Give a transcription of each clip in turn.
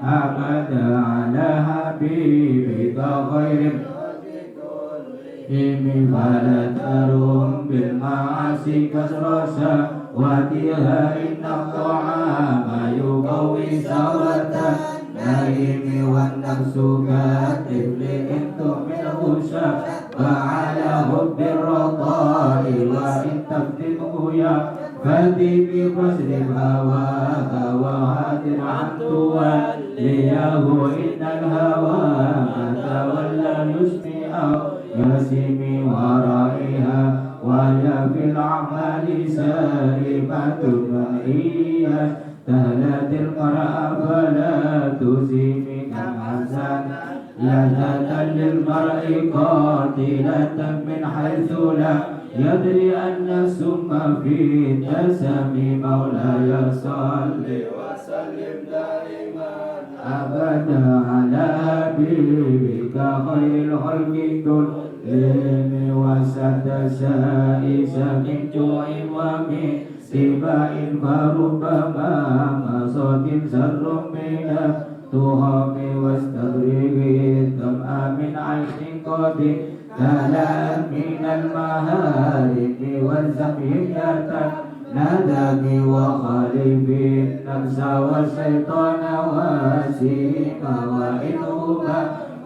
أبدا على حبيبك خير الخلق فلا تروم بالمعاصي كسر شهواتها إن الطعام يقوي سوة النعيم والنفس كالطفل إن تهمله وعلى حب الرضاء وإن تفتنه يا فاتي بقصر هواك وهادر عن توليه إن الهوى ما تولى يسمي أو يسمي ورائها وهي في الأعمال سالمة منهية تهلت المرأة فلا تزيمي كالحسن لذة للمرء قاتلة من حيث لا يدري أن السم في الدسم مولاي صل وسلم دائما أبدا على حبيبك خير الخلق كلهم وسد سائس من جوع ومن سباع فربما مصاد سر من التهم واستغرق الدمع من عيش قد كلام من المهارم والزمية ندم وخالف النفس والشيطان وسيما وإنهما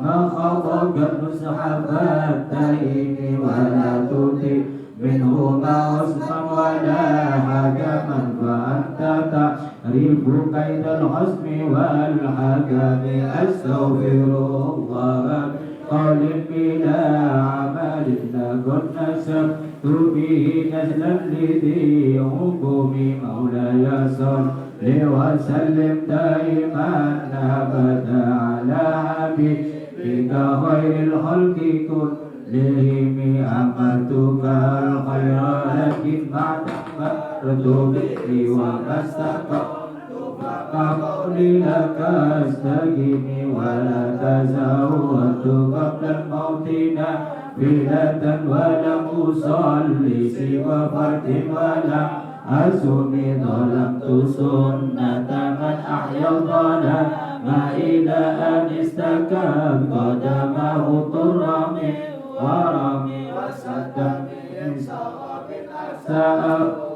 ما خطك النصح فالتهيم ولا تؤتي منهما عصما ولا حكما فأنت تعرف كيد الخصم والحكم أستغفر الله قول بلا عمل لكن نسبت به نسلا لذي حكم مولاي صل وسلم دائما أبدا على حبيبك خير الخلق كلهم أمرتك الخير لكن بعد أمرت به وما استقمت فقولي لك استقم ولا تزودت قبل الموت نافلة ولم أصلي سوى فرد ولا أصوم ظلمت سنة من أحيا الظلام إلى أن استكب قدمه طر من ورم وسد من سراب الأساء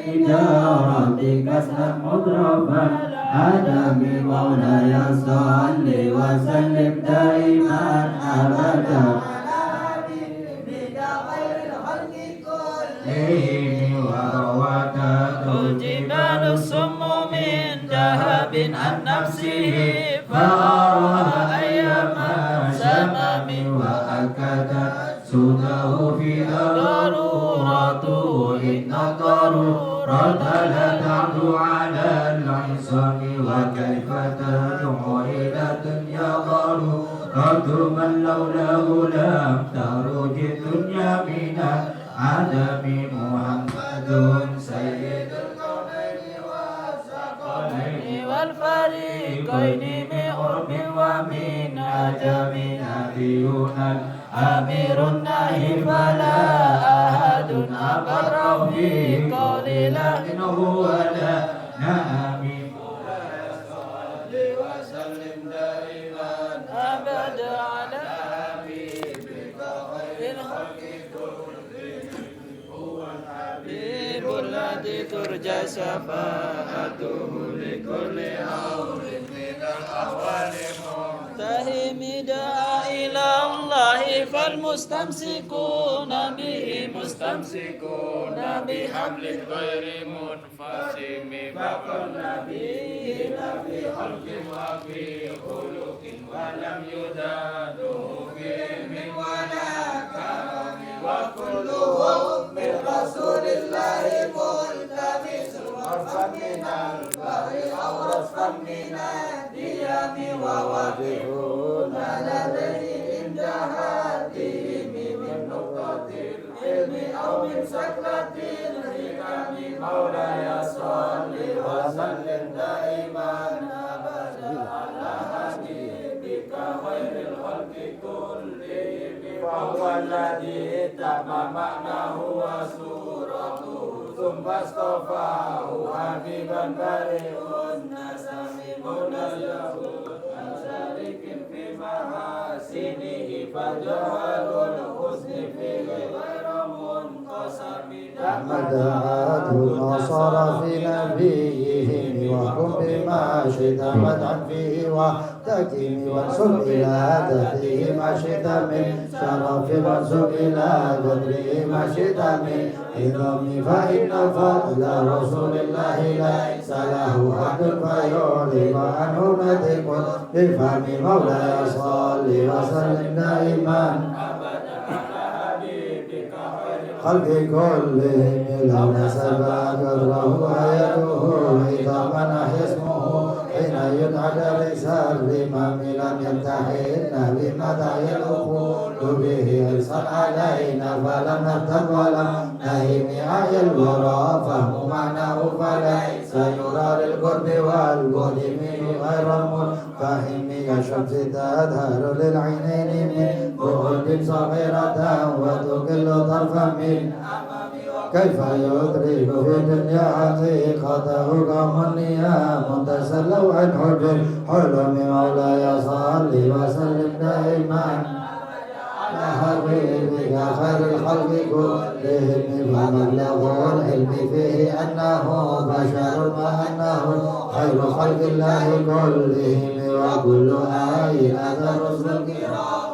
إدارتك اسلم مضربا آدم مولاي صل وسلم دائما أبدا على حبيبك خير الخلق كلهم وروت الجبال السم من ذهب عن نفسه فأراها أيما سمم وأكدت سوده في ضرورته إن الضرورة لا تعدو على العصام وكيف تدعو إلى الدنيا ضرورة من لولاه لم تخرج الدنيا من عدم محمد سيد الكونين والثقلين والفريقين من قرب ومن عجم نبينا أمير النهي فلا أحد أبر في قول لكنه ولا نامي صل وسلم دائما أبدا على حبيبك خير الخلق كلهم هو الحبيب الذي ترجى شفاعته لكل أمر من الأحوال منتهي داع إلى الله فالمستمسكون به مستمسكون بحبل غير منفصم فقلنا به في خلق وفي خلق ولم يداده في علم ولا كرم وكلهم من رسول الله ملتمس عرفا من البر أو رزقا من الديم ووجهون لديه عند هاتهم من نقطة العلم أو من سكلة الحكم مولاي صل وسلم دائما أبدا على حبيبك خير الخلق كلهم فهو الذي تم معناه وصورته ثم اصطفاه حبيبا بريء النسم منزه عن شريك في محاسنه فجعل الحسن فيه غير منقسم مدعاة النصارى في نبيهم واحكم بما شئت مدعا فيه واحتكم وانسب إلى ذاته ما شئت من شرف وانسب إلى قدره ما شئت من عظم فإن فضل رسول الله ليس له حد فيعرض عنه نطق بفهم مولاي صل وسلم دائما خلق كلهم لو نسب جره آيته إذا منح اسمه حين يدعى لسر الإمام لم يمتحن بمدح الأخول به إرسال علينا فلم نهتم ولم نهم آي الورى فهم معناه فليس يرى للقرب والبعد منه غير منفهم كشمس تظهر للعينين من بعد صغيرة وتقل طرفا من كيف يدرك في الدنيا حقيقته قوم النيام تسلوا عن حب حلم مولاي صل وسلم دائما على حبيبك خير الخلق كلهم فمبلغ العلم فيه أنه بشر وأنه خير خلق الله كلهم وكل آيات الرسل الكرام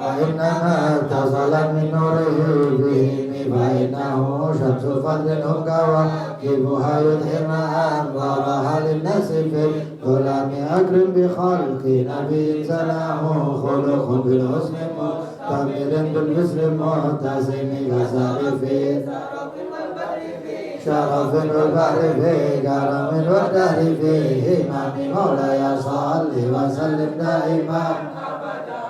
فإنما اتصلت من نوره بهم فإنه شمس فضل هم كواكبها يظهرن أنوارها للناس في الظلام أكرم بخلق نبي سلام خلق بالحسن مؤتمر بالبسر معتصم كسر في شرف والبحر في كرم والدهر فيه إمام مولاي صل وسلم دائما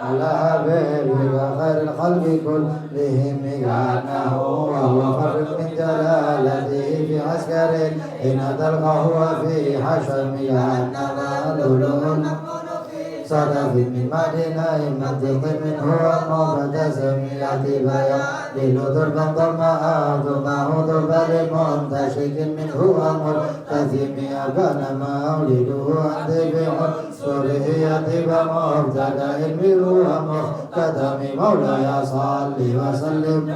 على حبيبك خير الخلق كلهم كأنه وهو فرد من جلالته في عسكر حين تلقاه في حشم كأنما لؤلؤ صدف من مدينة منطق منه مبتسم يأتي فيقلل ضربا ضمه ضمه ضربا لمنتشك منه مرتثم أبان مولده عند بعنصره يطيب مبتدأ منه ومختتم مولاي صل وسلم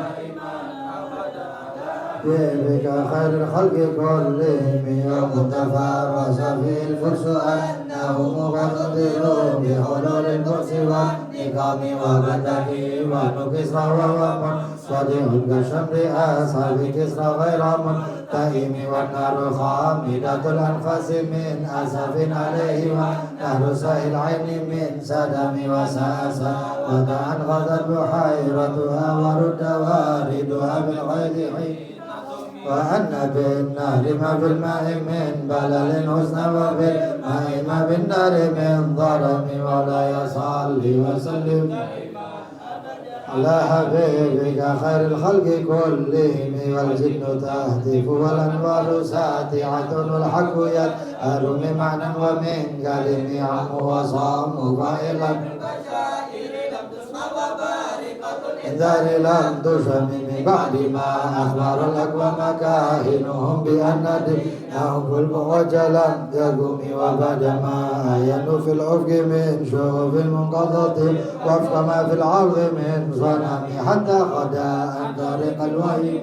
بك خير الخلق كلهم يوم تفارس فيه الفرس أنه مقتدر بحلول البؤس والنقام وبدك ونكسر وهو منصدع كشمر أصحاب كسرى غير منتهم والنار خامدة الأنفاس من أسف عليه ونهر سائل العين من سدم وساسا ودعا غدت بحيرتها ورد واردها بالغيظ حين وأن بالنهر ما بالماء من بلل حسن وبالماء ما بالنار من ظلم ولا يصلي وسلم على حبيبك خير الخلق كلهم والجن تهتف والأنوار ساتعة والحق يسأل من معنى ومن كلم عم وصام فائلا إنذار لم تشم من بعد ما أخبر الأقوام كاهنهم بأن دينهم ظلم وجلم يقوم وبعد ما ينو في الأفق من شوف المنقضة وفق ما في العرض من صنم حتى غدا أن طريق الوحي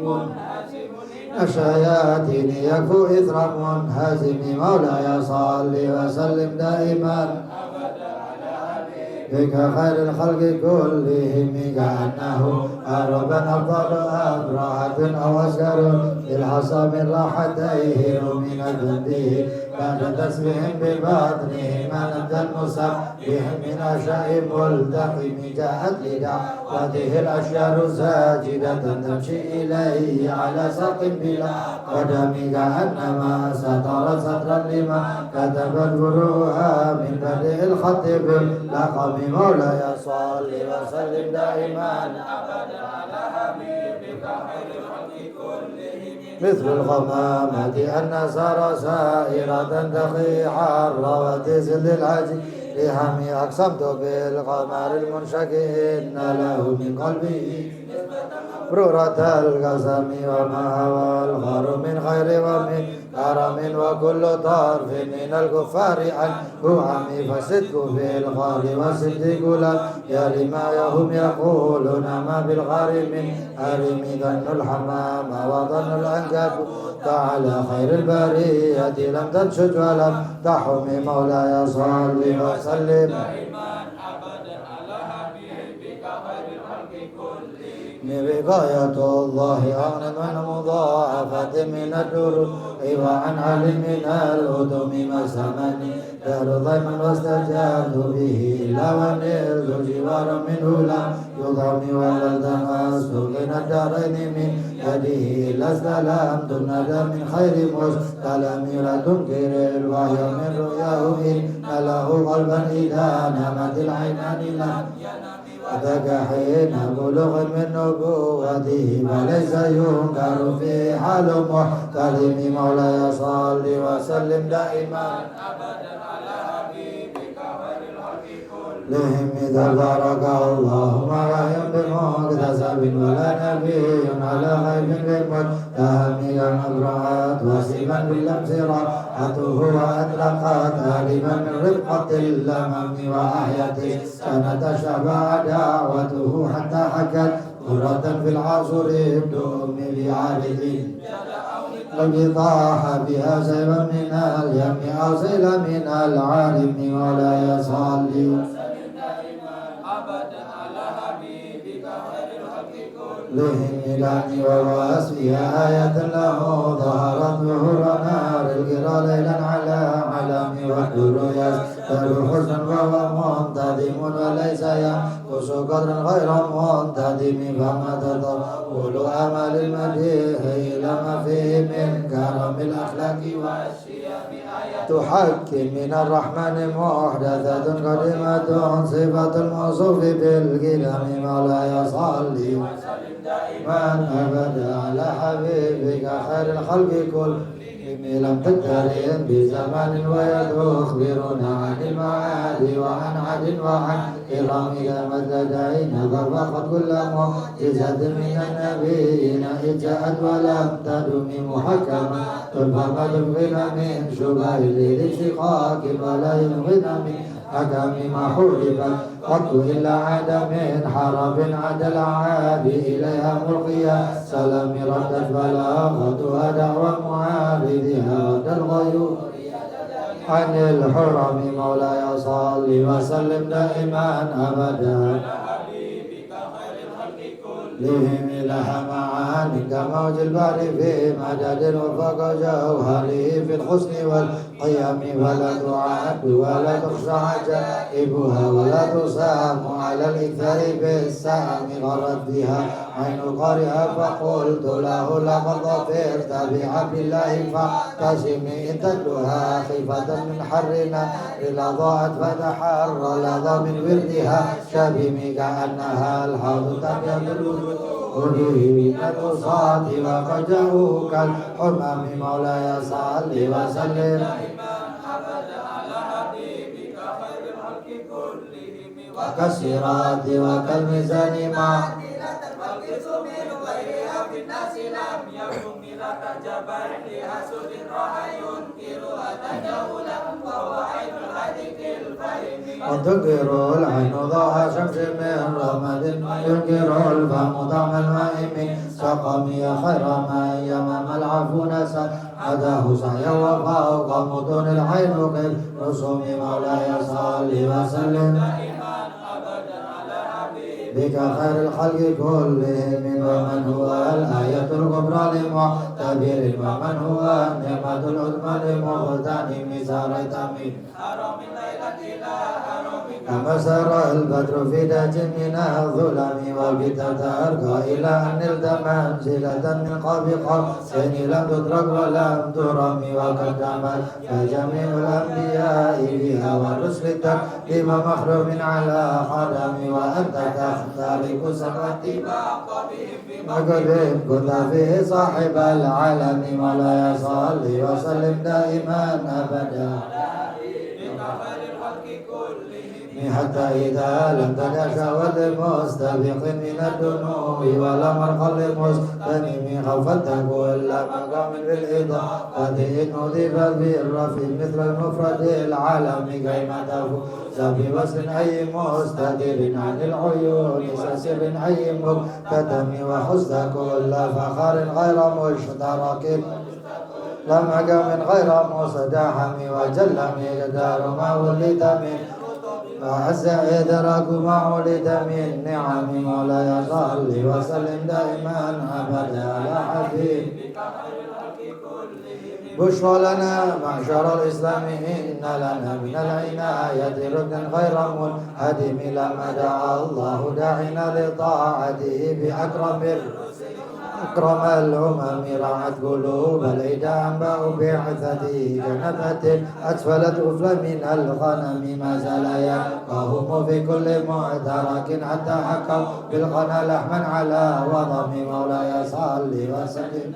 الشياطين يكفو إثر منهزم مولاي صل وسلم دائما بك خير الخلق كلهم كأنه أربا أفضل أبرهة أو أسكر بالحصى من راحتيه من جنده بعد تسبيح ببطنه ما نبدا المسبح من أشياء ملتقم جاءت لدعوته الأشجار ساجدة تمشي إليه على ساق بلا قدم كأنما سطر سطرا لما كتب الفروع من بدء الخط باللقم مولاي صل وسلم دائما أبدا على حبيبك خير الخلق كلهم مثل الغمامة أن سار سائرة تقي حر وتزل العجل لهمي أقسمت بالقمر المنشك إن له من قلبه برورة القسم وما هو الخير من خير ومن كرم وكل طرف من الكفار عنه عمي فصدق في الغار وصدق لم يرم هم يقولون ما بالغار من أرم ظن الحمام وظن الأنكب تعالى خير البرية لم تنشج ولم تحم مولاي صل وسلم بغاية الله أغنى مضاعفة من الدروع وعن علم من الهدم مسمني دار ضيما واستجابت به إلا ونلت جوار منه لا يضعني ولا التمست من الدارين من يده إلا استلمت الندى من خير مستلم لا تنكر الوحي من رؤياه إن له قلبا إذا نامت العينان لم ذاك حين بلوغ من نبوته فليس ينكر في حال محترم مولاي صل وسلم دائما ابدا على حبيبك خير الخلق كلهم اذا بارك اللهم رحم بمكتسب ولا نبي على غيب للمتهم مبرات وسيما باللمس راحته واطلقت غالبا من رفقه اللمم واحيت سنه شبع دعوته حتى حكت قرة في العصر الدوم بعارض الذي طاح بها سيبا من اليم أو سيلا من العالم ولا يصلي أبدا على حبيبك خير الخلق كلهم ميلاني وواسفها آية له ظهرت ظهور نار القرى ليلا على علم والدر يستر حسنا وهو منتظم وليس ينقص قدرا غير منتظم فما تطول أمل المديح إلى ما فيه من كرم الأخلاق والشيم تحكم من الرحمن محدثة قديمة صفة الموصوف بالقدم مولاي صلي وسلم دائما أبدا على حبيبك خير الخلق كلهم لم تكترم بزمان ويخبرنا عن المعاد وعن عد وعن إرامك مدلدين ففقد كل معجزة من النبيين إذ جاءت ولم تدم محكمة فقد يبغن من شبه للاشتقاق ولا يبغن من حكم ما حرب قط إلا عاد من حرب عاد العاب إليها ملقيا سلام ردت بلاغتها دعوى معارضها رد الغيور عن الحرم مولاي صل وسلم دائما أبدا لهم لها معاني كموج البحر في مدد وفوق جوهره في الحسن والقيم ولا تعد ولا تخشى عجائبها ولا تصام على الإكثار بالسام غرت بها عين قارئها فقلت له لقد ظفرت بعبد الله فاعتصم إن تتلها خيفة من حرنا إلا ضاعت فتحر لظى من وردها شبم كأنها الحوض تبيض الوجوه من الوساط وقد جاءوا كالحمام مولاي صل وسلم وكالصراط وكالميزان مع في الناس لم يكن لا تجبر لحسد راح ينكرها تجاهلا وهو عين الحديث الفهم وتنكر العين ضوء شمس من رمد ينكر الفم طعم الماء من سقم يا خير ما يمام العفو نسى عداه سعيا وفوق متون العين قد رسوم مولاي صل وسلم بك خير الخلق كلهم ومن هو الآية الكبرى لمعتبر ومن هو النعمة العظمى لمغتنم ساريت من حرم الليلة إلى حرم كما سار البدر في داج من الظلم وبت ترقى إلى أن نلت منزلة من قاب قوسين لم تدرك ولم ترم وقدمت فجميع الأنبياء بها والرسل تقديم مخلوم على قدم وأنت تختارق سمتي مقرب كنت فيه صاحب العالم مولاي صل وسلم دائما أبدا حتى إذا لم تتشاور لمستبق من الدنو ولا مرقى لمستنم خوفا تقول مقام بالإضافة إن أضيف بالرفي مثل المفرد العالم كيما تفوز بوصل أي مستدير عن العيون سسر أي مكتم وحسن كل فخر غير مشترك لما من غير مصدحم وجل مقدار ما ولد من وعز إدراك ما ولد من نعم مولاي صل وسلم دائما أبدا على حبيبك بشرى لنا معشر الإسلام إن لنا من العناية ركنا غير منهدم لما دعا الله داعنا لطاعته بأكرم أكرم الأمم رعت قلوب العدا أنباء بعثته كنفة أسفلت أفلا من الغنم ما زال يقاهم في كل معترك حتى حكوا بالغنى لحما على وضم مولاي صل وسلم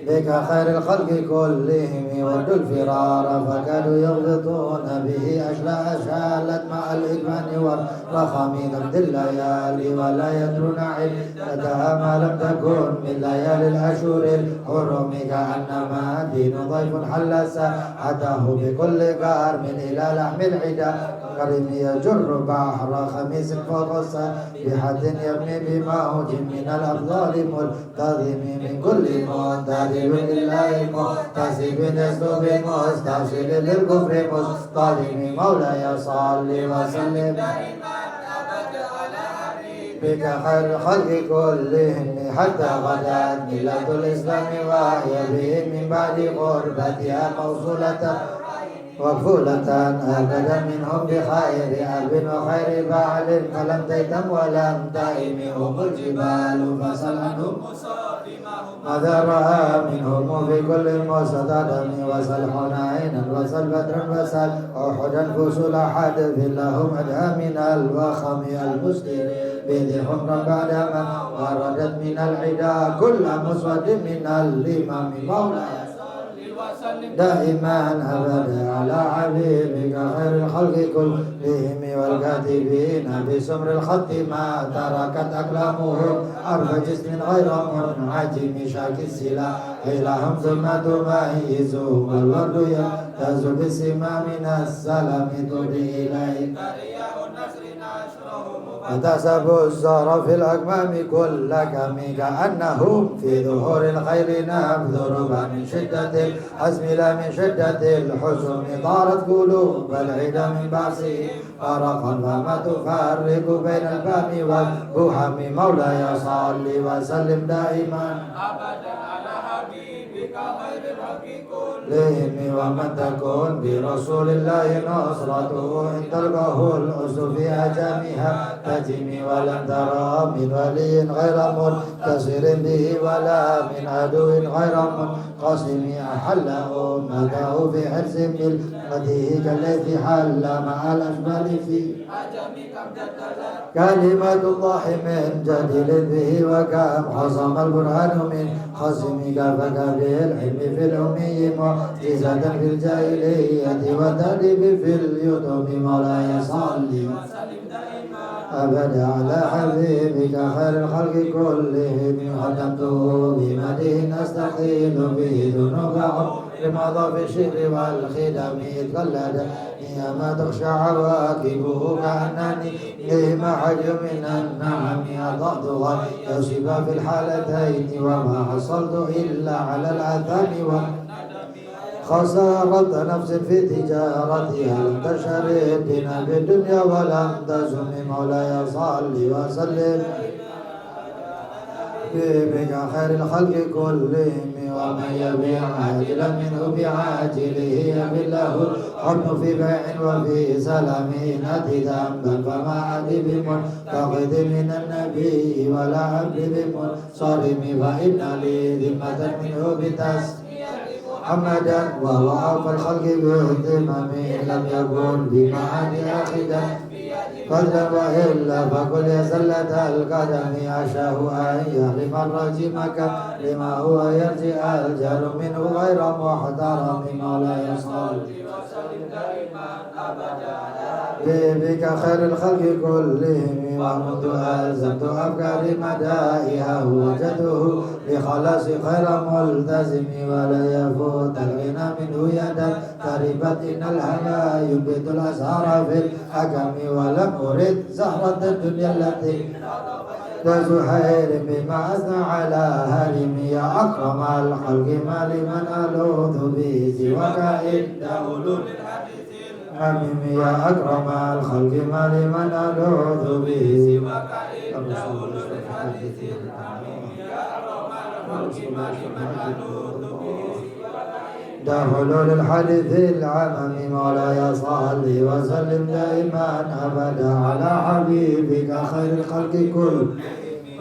بك خير الخلق كلهم ودوا الفرار فكادوا يغبطون به أشلاء شالت مع الإجمان والرخم نبذ الليالي ولا يدرون عدتها ما لم تكن من ليالي الأشهر الحرم كأنما دين ضيف حل ساحته بكل كرم إلى لحم العدا كريم يجر بحر خميس فوق السابحة يبني بموج من الأفضال ملتزم من كل منتدب لله محتسب يسلب مستوصل للكفر مصطدم مولاي صل وسلم بك خير الخلق كلهم حتى غدت ملة الإسلام وهي بهم من بعد غربتها موصولة وكفولة أبدا منهم بخير أب وخير بعل فلم تيتم ولم تئمهم الجبال فسل عنهم ماذا رأى منهم في كل مستدم وسل حنينا وسل بدرا وسل أحدا فسل حدث لهم أدهى من الوخم المسلم بذي حمرا بعدما وردت من العدا كل مسود من الإمام مولاي دائما أبدا على حبيبك خير الخلق كلهم والكاتبين بسمر الخط ما تركت أقلامهم أرف جسم غير منعجم شاك السلاح إلهم ثم تميزهم والورد يمتاز بالسما من السلام تودي إليك وتحسب الزهر في الأكمام كل كم كأنهم في ظهور الخير نبذر من شدة الحزم لا من شدة الحزن طارت قلوب العدا من بعثه فرقا فما تفرق بين الفم والبهم مولاي صل وسلم دائما أبدا على حبيبك خير الحق كلهم ومن تكون برسول الله نصرته إن تلقاه الأس في أجامها تجمي ولم ترى من ولي غير منتصر به ولا من عدو غير منقسم أحل أمته في حرز ملته كالذي حل مع الأجمل في كلمة الله من جديد به وكم حصم البرهان من خصمك فكبالعلم في الأمي معجزة في الجاهلية والتأديب في اليتم مولاي صلي أبدا على حبيبك خير الخلق كلهم ختمته بمده نستقيل به ذنوب عمر مضى في الشر والخدم إذ قلد ما تخشى عواقبه كأنني لما حج من النعم أضعت يصيب في الحالتين وما حصلت إلا على الآثام خسارة نفس في تجارتها لم تشر الدين بالدنيا ولم تزم مولاي صل وسلم بك خير الخلق كلهم ومن يبيع عاجلا منه بعاجله يبله الحمد في بيع وفي سلام نأتي ذنبا فما عاد بمنتقد من النبي ولا عبد بمنصرم فإن لي ذمة منه بتسمية محمدا وهو أوفى الخلق باهتمام لم يكن بمعاني أخدا فضلا وإلا فقل يا زلة القدم أشاه أن يحلف الرجمك لما هو يرجع الجهل منه غير محترم مولاي صل وسلم دائما أبدا بك خير الخلق كلهم ومنذ ألزمت أفكاري مدائها وجدته لخلاص خير ملتزم ولا يفوت الغنى منه يدا تربت إن الهنا ينبت الأزهار في الحكم ولم أرد زهرة الدنيا التي كزهير بما أثنى على هرم يا أكرم الخلق ما لمن ألوذ به سواك عند أولو الحميم يا أكرم الخلق ما لمن ألوذ به سواك عند أولو الحديث الحميم يا أكرم الخلق ما لمن ألوذ به ده حلول الحديث العمم مولاي صل وسلم دائما أبدا على حبيبك خير الخلق كل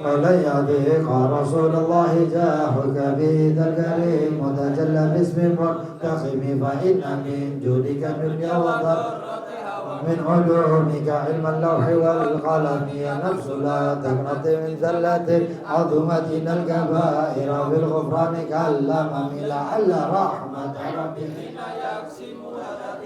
ولن يضيق رسول الله جاحك به ذا الكريم متجلى باسم منتقم فإن من جودك الدنيا وضرتها من علومك علم اللوح والقلم يا نفس لا تقنط من زلة عظمتنا الكبائر بالغفران كالأمم لعل رحمة ربك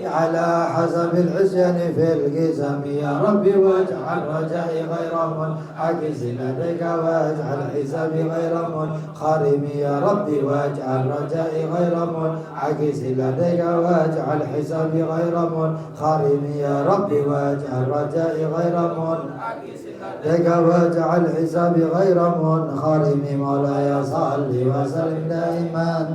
على حسب العصيان في القسم يا ربي واجعل رجائي غير منعكس لديك واجعل حسابي غير منخرم يا ربي واجعل رجائي غير منعكس لديك واجعل حسابي غير منخرم يا ربي واجعل رجائي غير منعكس لديك واجعل حسابي غير منخرم مولاي صل وسلم دائما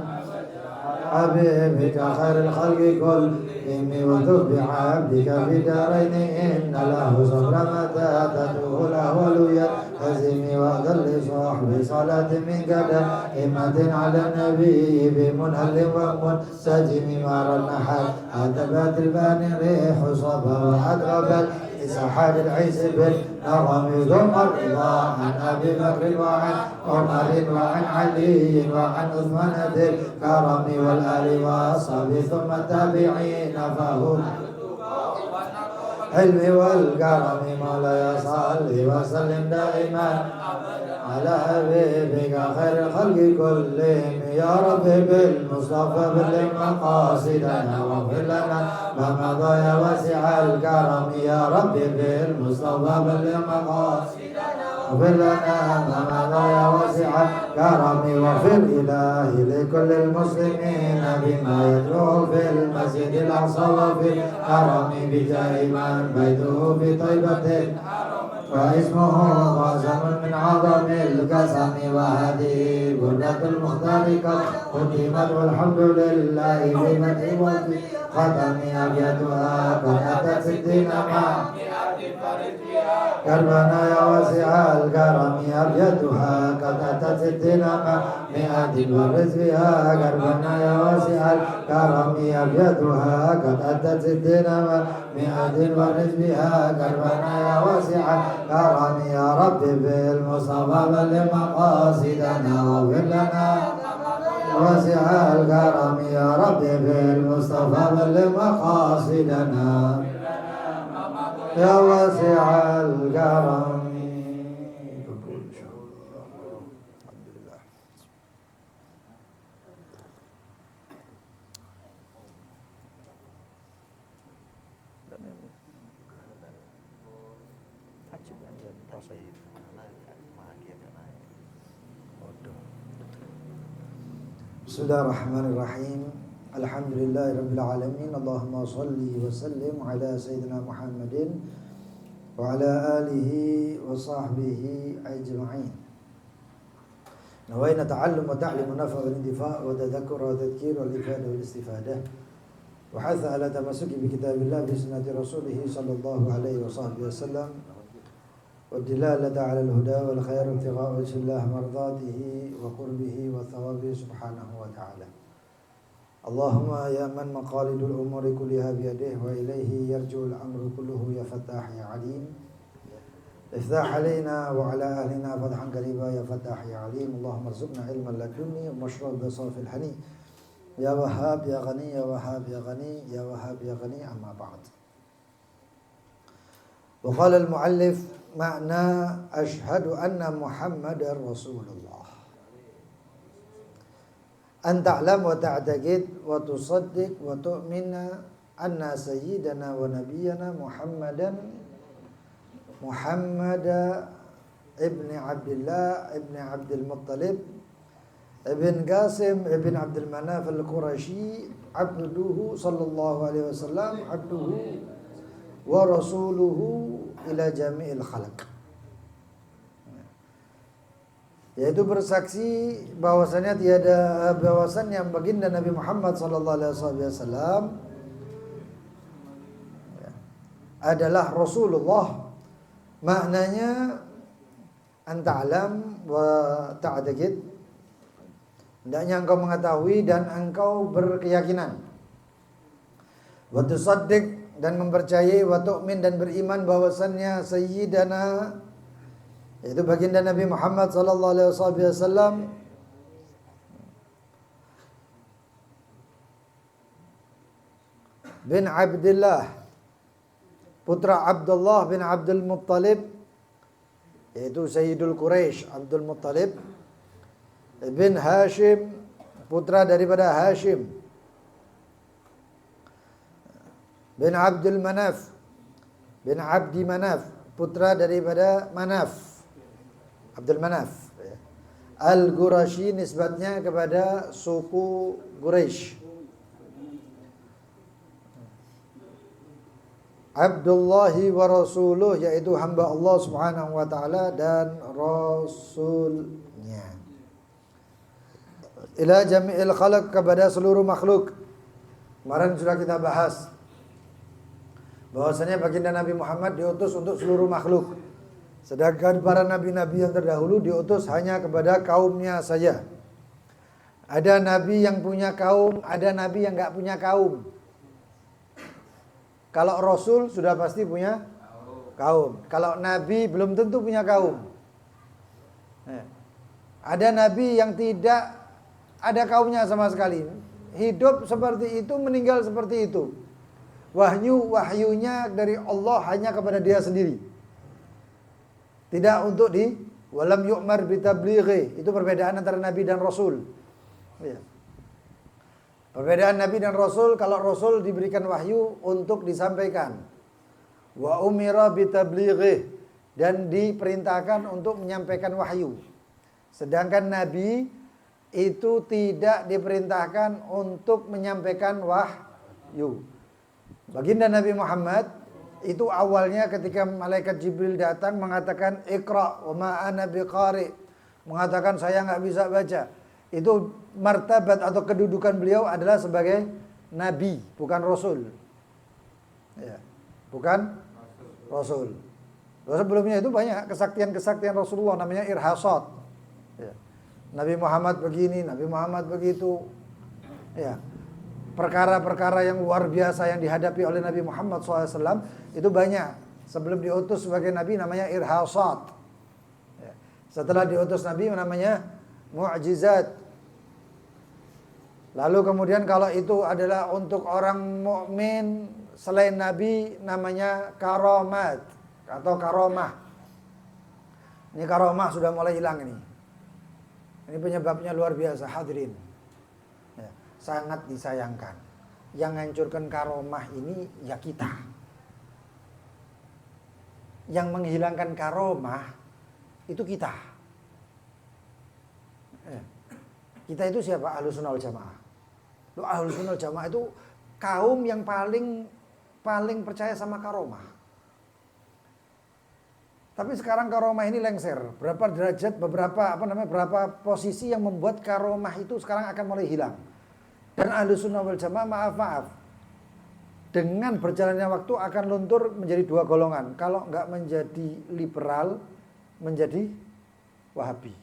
حبيبك خير الخلق كلهم وثب بعبدك في دارين إن له صبر متى تدعو الأهوال يلتزم وأذل صحب صلاة منك دائمة على النبي بمنهل ومنسجم مر النحل أدبت الباني ريح صبا وأدربت سحاب العز بالنظم ثم الرضا عن أبي بكر وعن عمر وعن علي وعن عثمان ذي الكرم والآل والصحب ثم التابعين فهم الحلم والكرم مولاي صل وسلم دائما على حبيبك خير الخلق كلهم يا رب بالمصطفى بلغ مقاصدنا واغفر لنا ما مضى يا واسع الكرم يا رب بالمصطفى بلغ مقاصدنا واغفر لنا ما مضى يا واسع الكرم واغفر إلهي لكل المسلمين بما يدعو في المسجد الأقصى وفي الحرم بجاه من بيته بطيبة واسمه قاسم من عظم القسم وهذه بردة المختار قدمت والحمد لله بمدح وفي ختم أبياتها قد أتت ستين مع كربنا يا واسع الكرم أبياتها قد أتت ستين مع مئة ورزقها كربنا يا واسع الكرم أبياتها قد أتت ستين مع مئة ورزقها كربنا يا واسع الكرم يا رب بالمصطفى بلغ مقاصدنا واغفر لنا واسع الكرم يا رب بالمصطفى بلغ مقاصدنا يا واسع الكرم. Bismillahirrahmanirrahim. Alhamdulillahirabbil alamin. Allahumma shalli wa sallim ala sayyidina Muhammadin wa ala alihi wa sahbihi ajma'in. Nawayna ta'allum wa ta'lim wa nafa' wal intifa' wa tadhakkur wa tadhkir wal ifada wal istifadah. Wa hatha ala tamassuki bi kitabillah bi sunnati rasulih sallallahu alaihi wa sahbihi wasallam. والدلالة على الهدى والخير ابتغاء وجه الله مرضاته وقربه وثوابه سبحانه وتعالى. اللهم يا من مقاليد الأمور كلها بيده وإليه يرجع الأمر كله يا فتاح يا عليم افتح علينا وعلى أهلنا فتحا قريبا يا فتاح يا عليم. اللهم ارزقنا علما لدني ومشرب بصافي الحني يا وهاب يا غني يا وهاب يا غني يا وهاب يا غني. أما بعد. Wa qala al-muallif makna asyhadu anna Muhammadar Rasulullah. An ta'lam wa ta'taqid wa tusaddiq wa tu'mina anna sayyidana wa nabiyyana Muhammad ibn Abdullah ibn Abdul Muttalib ibn Qasim ibn Abdul Manaf al-Qurashi abduhu sallallahu alaihi wasallam abduhu wa rasuluhu ila jami'il khalq. Yaitu bersaksi bahwasannya bahwasannya baginda Nabi Muhammad sallallahu alaihi wasallam adalah Rasulullah. Maknanya anta'lam wa ta'taqid, hendaknya engkau mengetahui dan engkau berkeyakinan. Wa tusaddiq, dan mempercayai, wa tu'min, dan beriman bahwasannya sayyidana, yaitu baginda Nabi Muhammad sallallahu alaihi wasallam bin Abdullah, putra Abdullah bin Abdul Muttalib, yaitu Sayyidul Quraisy Abdul Muttalib, bin Hashim, putra daripada Hashim, bin Abdul Manaf, bin Abdi Manaf, putra daripada Manaf, Abdul Manaf. Al-Qurashi nisbatnya kepada suku Quraisy. Abdullahi wa rasuluh, yaitu hamba Allah subhanahu wa ta'ala dan rasulnya. Ila jami'il khalq, kepada seluruh makhluk. Kemarin sudah kita bahas bahwasanya baginda Nabi Muhammad diutus untuk seluruh makhluk. Sedangkan para nabi-nabi yang terdahulu diutus hanya kepada kaumnya saja. Ada nabi yang punya kaum, ada nabi yang enggak punya kaum. Kalau Rasul sudah pasti punya kaum. Kalau Nabi belum tentu punya kaum. Ada Nabi yang tidak ada kaumnya sama sekali. Hidup seperti itu, meninggal seperti itu. Wahyunya dari Allah hanya kepada dia sendiri. Tidak untuk walam yu'mar bitablighi. Itu perbedaan antara Nabi dan Rasul. Perbedaan Nabi dan Rasul, kalau Rasul diberikan wahyu untuk disampaikan. Wa umira bitablighi, dan diperintahkan untuk menyampaikan wahyu. Sedangkan Nabi itu tidak diperintahkan untuk menyampaikan wahyu. Baginda Nabi Muhammad itu awalnya ketika malaikat Jibril datang mengatakan Iqra wa ma ana biqari, mengatakan saya enggak bisa baca. Itu martabat atau kedudukan beliau adalah sebagai nabi, bukan rasul. Ya, bukan rasul. Sebelumnya itu banyak kesaktian-kesaktian Rasulullah, namanya irhasat. Ya. Nabi Muhammad begini, Nabi Muhammad begitu. Ya. Perkara-perkara yang luar biasa yang dihadapi oleh Nabi Muhammad SAW itu banyak. Sebelum diutus sebagai nabi namanya irhasat. Ya. Setelah diutus nabi namanya mu'jizat. Lalu kemudian kalau itu adalah untuk orang mukmin selain nabi namanya karomat atau karomah. Ini karomah sudah mulai hilang ini. Ini penyebabnya luar biasa, hadirin. Ya, sangat disayangkan. Yang hancurkan karomah ini ya kita. Yang menghilangkan karomah itu kita. Kita itu siapa? Ahlus Sunnah wal Jamaah. Ahlus Sunnah wal Jamaah itu kaum yang paling percaya sama karomah. Tapi sekarang karomah ini lengser. Berapa derajat, berapa posisi yang membuat karomah itu sekarang akan mulai hilang. Dan Ahlus Sunnah wal Jamaah maaf. Dengan berjalannya waktu akan luntur menjadi dua golongan. Kalau enggak menjadi liberal, menjadi Wahabi.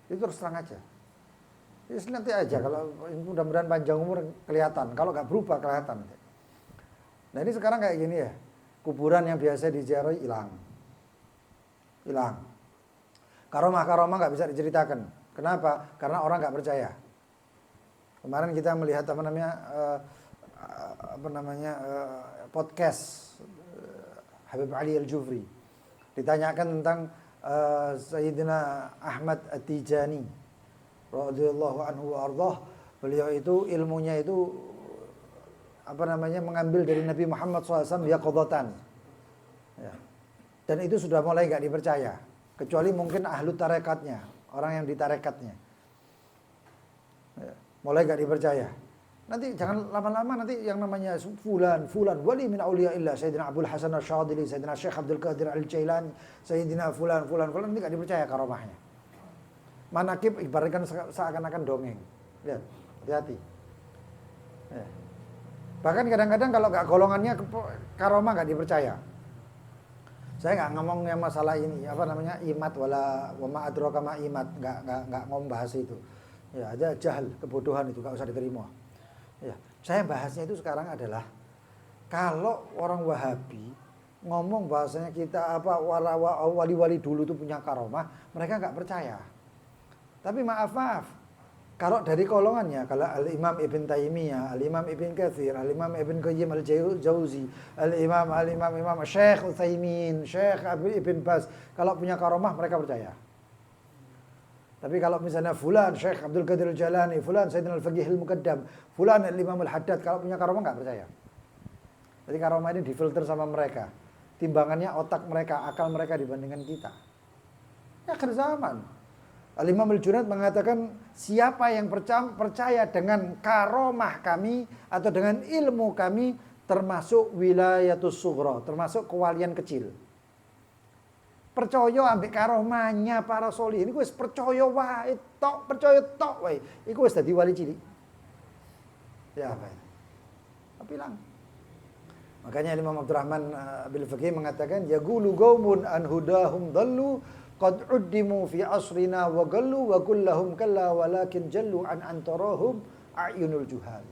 Itu terus terang aja. Itu nanti aja, kalau mudah-mudahan panjang umur kelihatan. Kalau nggak berubah kelihatan. Nah ini sekarang kayak gini ya. Kuburan yang biasa diziarahi hilang. Karomah nggak bisa diceritakan. Kenapa? Karena orang nggak percaya. Kemarin kita melihat podcast Habib Ali Al-Jufri. Ditanyakan tentang Sayyidina Ahmad At-Tijani radhiyallahu anhu wa ardhah. Beliau itu ilmunya itu mengambil dari Nabi Muhammad SAW yaqadatan. Ya. Dan itu sudah mulai nggak dipercaya, kecuali mungkin ahlu tarekatnya, orang yang di tarekatnya. Ya. Mulai nggak dipercaya. Nanti jangan lama-lama nanti yang namanya fulan wali min auliyaillah, Sayyidina Abdul Hasan Asy-Syadzili, Sayyidina Syekh Abdul Qadir Al-Jailani, Sayyidina fulan ini nggak dipercaya karomahnya. Manakib ibaratkan seakan-akan dongeng. Lihat, hati-hati. Ya. Bahkan kadang-kadang kalau nggak golongannya karomah nggak dipercaya. Saya nggak ngomongnya masalah ini imat wala wama adraka ma imat, nggak ngomong bahas itu. Ya aja jahil, kebodohan itu nggak usah diterima. Ya, saya bahasnya itu sekarang adalah kalau orang Wahabi ngomong bahasanya kita wali-wali dulu itu punya karomah, mereka nggak percaya. Tapi maaf, kalau dari golongannya, kalau Al-Imam Ibn Taimiyah, Al-Imam Ibn Katsir, Al-Imam Ibn Qayyim Al-Jauzi, Al-Imam Syekh Utsaimin, Syekh Ibn Baz, kalau punya karomah mereka percaya. Tapi kalau misalnya fulan Syekh Abdul Qadir Al-Jalani, fulan Sayyidina Al-Faqih Al-Muqaddam, fulan Al-Imam Al-Haddad, kalau punya karomah nggak percaya. Jadi karomah ini difilter sama mereka. Timbangannya otak mereka, akal mereka dibandingkan kita. Ya akhir zaman. Al-Imam Al-Junaid mengatakan siapa yang percaya dengan karomah kami atau dengan ilmu kami termasuk wilayatus sughra, termasuk kewalian kecil. Percaya ambek karomahnya para solihin iku wis percaya wae tok wae. Iku wis dadi wali cilik. Ya apa itu? Bilang. Makanya Imam Abdurrahman Abil Faqih mengatakan yaqulu qaumun an hudahum dhallu qad uddimu fi asrina wa gallu wa kullahum kalla walakin jallu an antarahum ayunul juhal.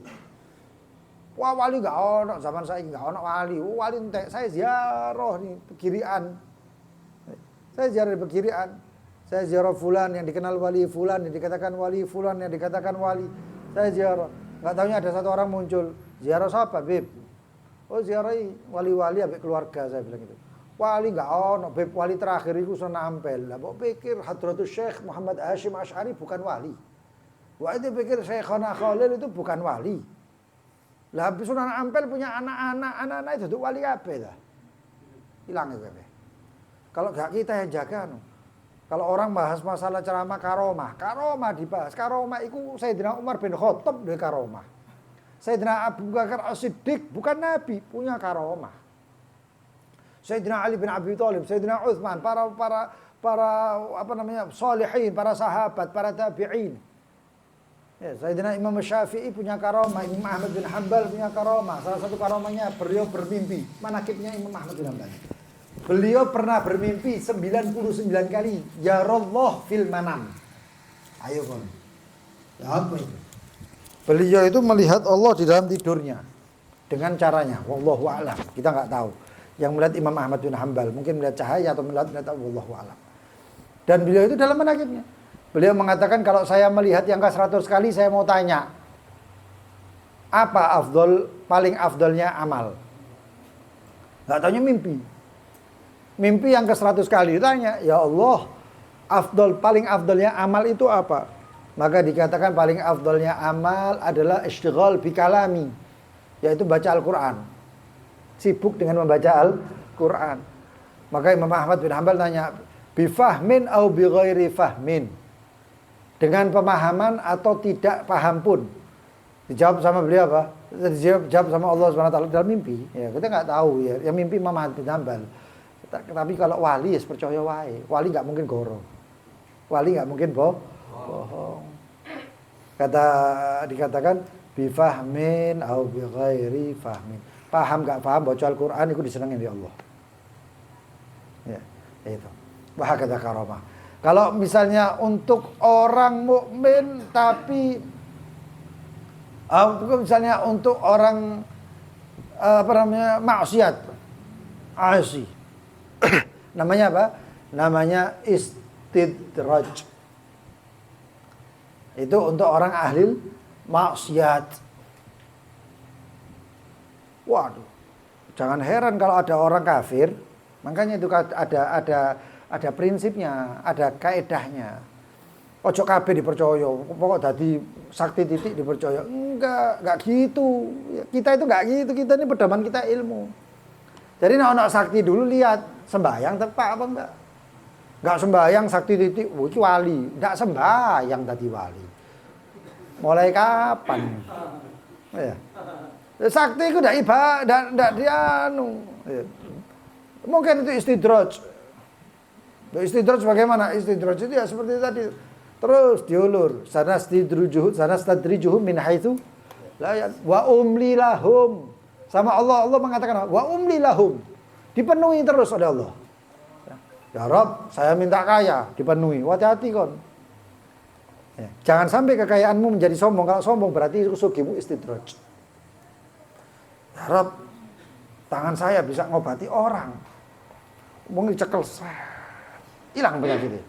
Wah wali enggak ono zaman saiki enggak ono wali. Wali entek saya ziarah nih pegirian. Saya ziarah di pegirian. Saya ziarah fulan yang dikenal wali fulan, yang dikatakan wali fulan, yang dikatakan wali. Saya ziarah. Enggak tahunya ada satu orang muncul. Ziarah siapa, Bib? Oh, ziarahi wali-wali ambek keluarga, saya bilang gitu. Wali enggak ono, Bib, wali terakhir itu Sunan Ampel. Lah mbok pikir Hadratus Syekh Muhammad Hashim Asy'ari bukan wali. Wah, itu pikir Syekhana Khalil itu bukan wali. Lah Sunan Ampel punya anak-anak itu wali apa dah? Hilang itu. Kalau enggak kita yang jaga Kalau orang bahas masalah ceramah karomah dibahas. Karomah itu Sayyidina Umar bin Khattab duwe karomah. Sayyidina Abu Bakar As-Siddiq bukan nabi, punya karomah. Sayyidina Ali bin Abi Thalib, Sayyidina Utsman, para sholihin, para sahabat, para tabi'in. Ya, Sayyidina Imam Syafi'i punya karomah, Imam Ahmad bin Hanbal punya karomah. Salah satu karomahnya beliau bermimpi. Manakibnya Imam Ahmad bin Hanbal. Beliau pernah bermimpi 99 kali. Ya Allah fil manam. Ayo kon. Ya apa itu? Beliau itu melihat Allah di dalam tidurnya. Dengan caranya. Wallahu a'lam. Kita nggak tahu. Yang melihat Imam Ahmad bin Hanbal. Mungkin melihat cahaya atau melihat wallahu a'lam. Dan beliau itu dalam manakibnya. Beliau mengatakan kalau saya melihat yang ke 100 kali saya mau tanya. Apa paling afdolnya amal? Nggak tahunya mimpi. Mimpi yang ke 100 kali ditanya, ya Allah, paling afdolnya amal itu apa? Maka dikatakan paling afdolnya amal adalah istighal bikalami, yaitu baca Al-Quran. Sibuk dengan membaca Al-Quran. Maka Imam Ahmad bin Hanbal tanya, bifahmin au bi ghairi fahmin. Dengan pemahaman atau tidak paham pun. Dijawab sama beliau apa? Dijawab sama Allah SWT dalam mimpi. Ya, kita nggak tahu ya. Yang mimpi Imam Ahmad bin Hanbal. Tapi kalau wali ya percaya wae. Wali nggak mungkin goro. Wali nggak mungkin bohong. Dikatakan bifahmin au bi ghairi fahmin. Paham nggak paham baca Al-Quran itu disenengin di Allah. Ya, itu. Wah kata karomah. Kalau misalnya untuk orang mukmin tapi misalnya untuk orang maksiat, asi. Namanya apa? Namanya istidraj. Itu untuk orang ahli maksiat. Waduh, jangan heran kalau ada orang kafir, makanya itu ada prinsipnya, ada kaedahnya. Ojo kabeh dipercaya, pokok dadi sakti titik dipercaya. Enggak gitu. Kita itu enggak gitu, kita ini pedoman kita ilmu. Jadi nek sakti dulu lihat sembahyang tepak apa enggak. Enggak sembahyang sakti titik, iki wali. Enggak sembahyang tadi wali. Mulai kapan? Ya. Sakti itu enggak ibadah, enggak dianu. Ya. Mungkin itu istidraj. Istidraj bagaimana? Istidraj itu ya seperti tadi. Terus diulur, sanastadrijuhum min haitsu la wa umli lahum. Sama Allah mengatakan wa umli lahum. Dipenuhi terus oleh Allah. Ya Rabb, saya minta kaya, dipenuhi. Hati-hati kon. Ya, jangan sampai kekayaanmu menjadi sombong. Kalau sombong berarti sugimu istidraj. Ya Rabb, tangan saya bisa ngobati orang. Mung dicekel hilang penyakitnya.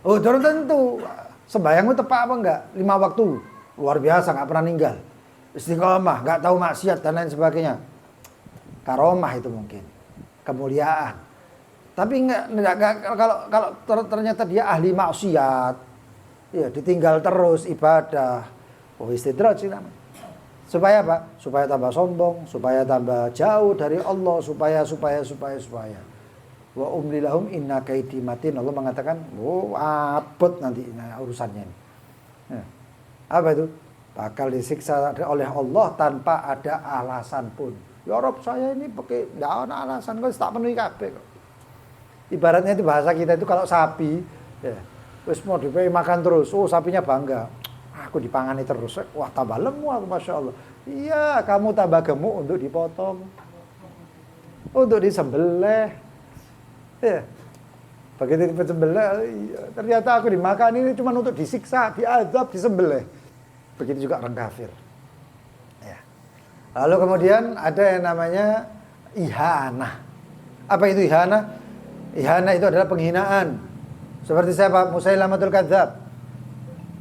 Oh, belum tentu. Sembayangmu tepat apa enggak? 5 waktu. Luar biasa, enggak pernah ninggal. Istiqomah, enggak tahu maksiat dan lain sebagainya. Karomah itu mungkin. Kemuliaan. Tapi kalau ternyata dia ahli maksiat. Ya, ditinggal terus ibadah. Oh, istidraj sih namanya. Supaya apa? Supaya tambah sombong, supaya tambah jauh dari Allah, supaya. Wa umli lahum inna kaidi matin. Allah mengatakan, oh abot nanti urusannya ini. Ya. Apa itu? Bakal disiksa oleh Allah tanpa ada alasan pun. Ya Rob, saya ini pakai enggak ada alasan, kok tak penuhi kabeh kok. Ibaratnya itu bahasa kita itu kalau sapi, ya, terus mau dipakai makan terus, oh sapinya bangga. Aku dipangani terus, wah tambah lemu aku, Masya Allah. Iya, kamu tambah gemuk untuk dipotong, untuk disembelih. Ya. Begitu disembelih, ternyata aku dimakan ini cuma untuk disiksa, diazab, disembelih. Begitu juga orang kafir. Ya. Lalu kemudian ada yang namanya ihanah. Apa itu ihanah? Ihanah itu adalah penghinaan. Seperti siapa? Musailamatul Kadzab.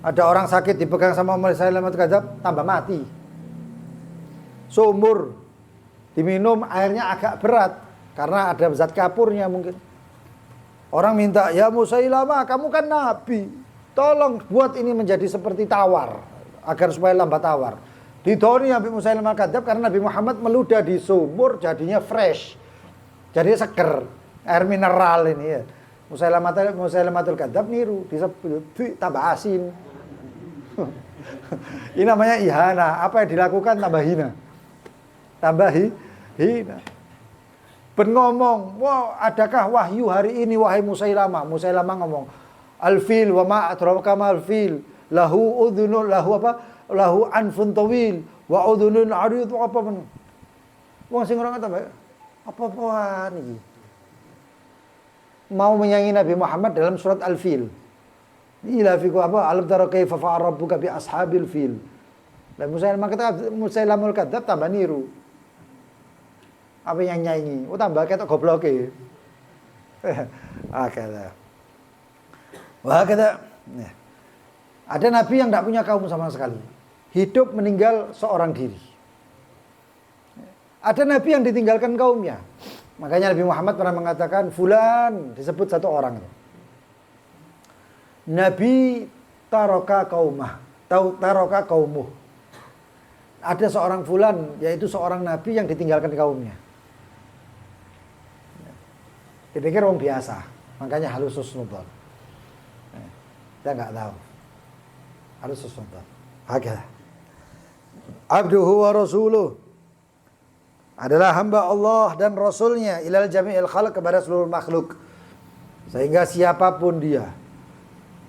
Ada orang sakit dipegang sama Musailamatul Kadzab, tambah mati. Sumur diminum airnya agak berat karena ada zat kapurnya mungkin. Orang minta, ya Musailamah, kamu kan nabi, tolong buat ini menjadi seperti tawar agar supaya lambat tawar. Didoni Nabi Musailamah Kadzab karena Nabi Muhammad meludah di sumur jadinya fresh, jadinya seger, air mineral ini ya. Musailamatul Kadzab niru, disebut tambah asin. Ini namanya ihana. Apa yang dilakukan tambah hina, tambah hina. Ben ngomong, wah adakah wahyu hari ini wahai Musailamah? Musailamah ngomong, al-fil wa ma adraka mal fil, lahu udhunun, lahu apa? Lahu anfun tawil wa udhunun arid apa men. Wong sing ora ngata apa-apaan iki. Mau menyanyi Nabi Muhammad dalam surat Al-Fil. Ila fiku apa? Alam tara kaifa fa'a rabbuka bi ashabil fil. Dan Musailamul Kadzab tambah niru. Apa yang nyanyi? Oh tambah ketok gobloke. Akala. Wah kata. Ada nabi yang tidak punya kaum sama sekali. Hidup meninggal seorang diri. Ada nabi yang ditinggalkan kaumnya. Makanya Nabi Muhammad pernah mengatakan fulan, disebut satu orang. Nabi taroka kaumah, taroka kaumuh. Ada seorang fulan, yaitu seorang nabi yang ditinggalkan kaumnya. Dipikir orang biasa, makanya halus husnudzon. Dia nggak tahu. Halus husnudzon. Hakala. Abduhu wa rasuluh adalah hamba Allah dan Rasulnya ilal jami'il khalq, kepada seluruh makhluk. Sehingga siapapun dia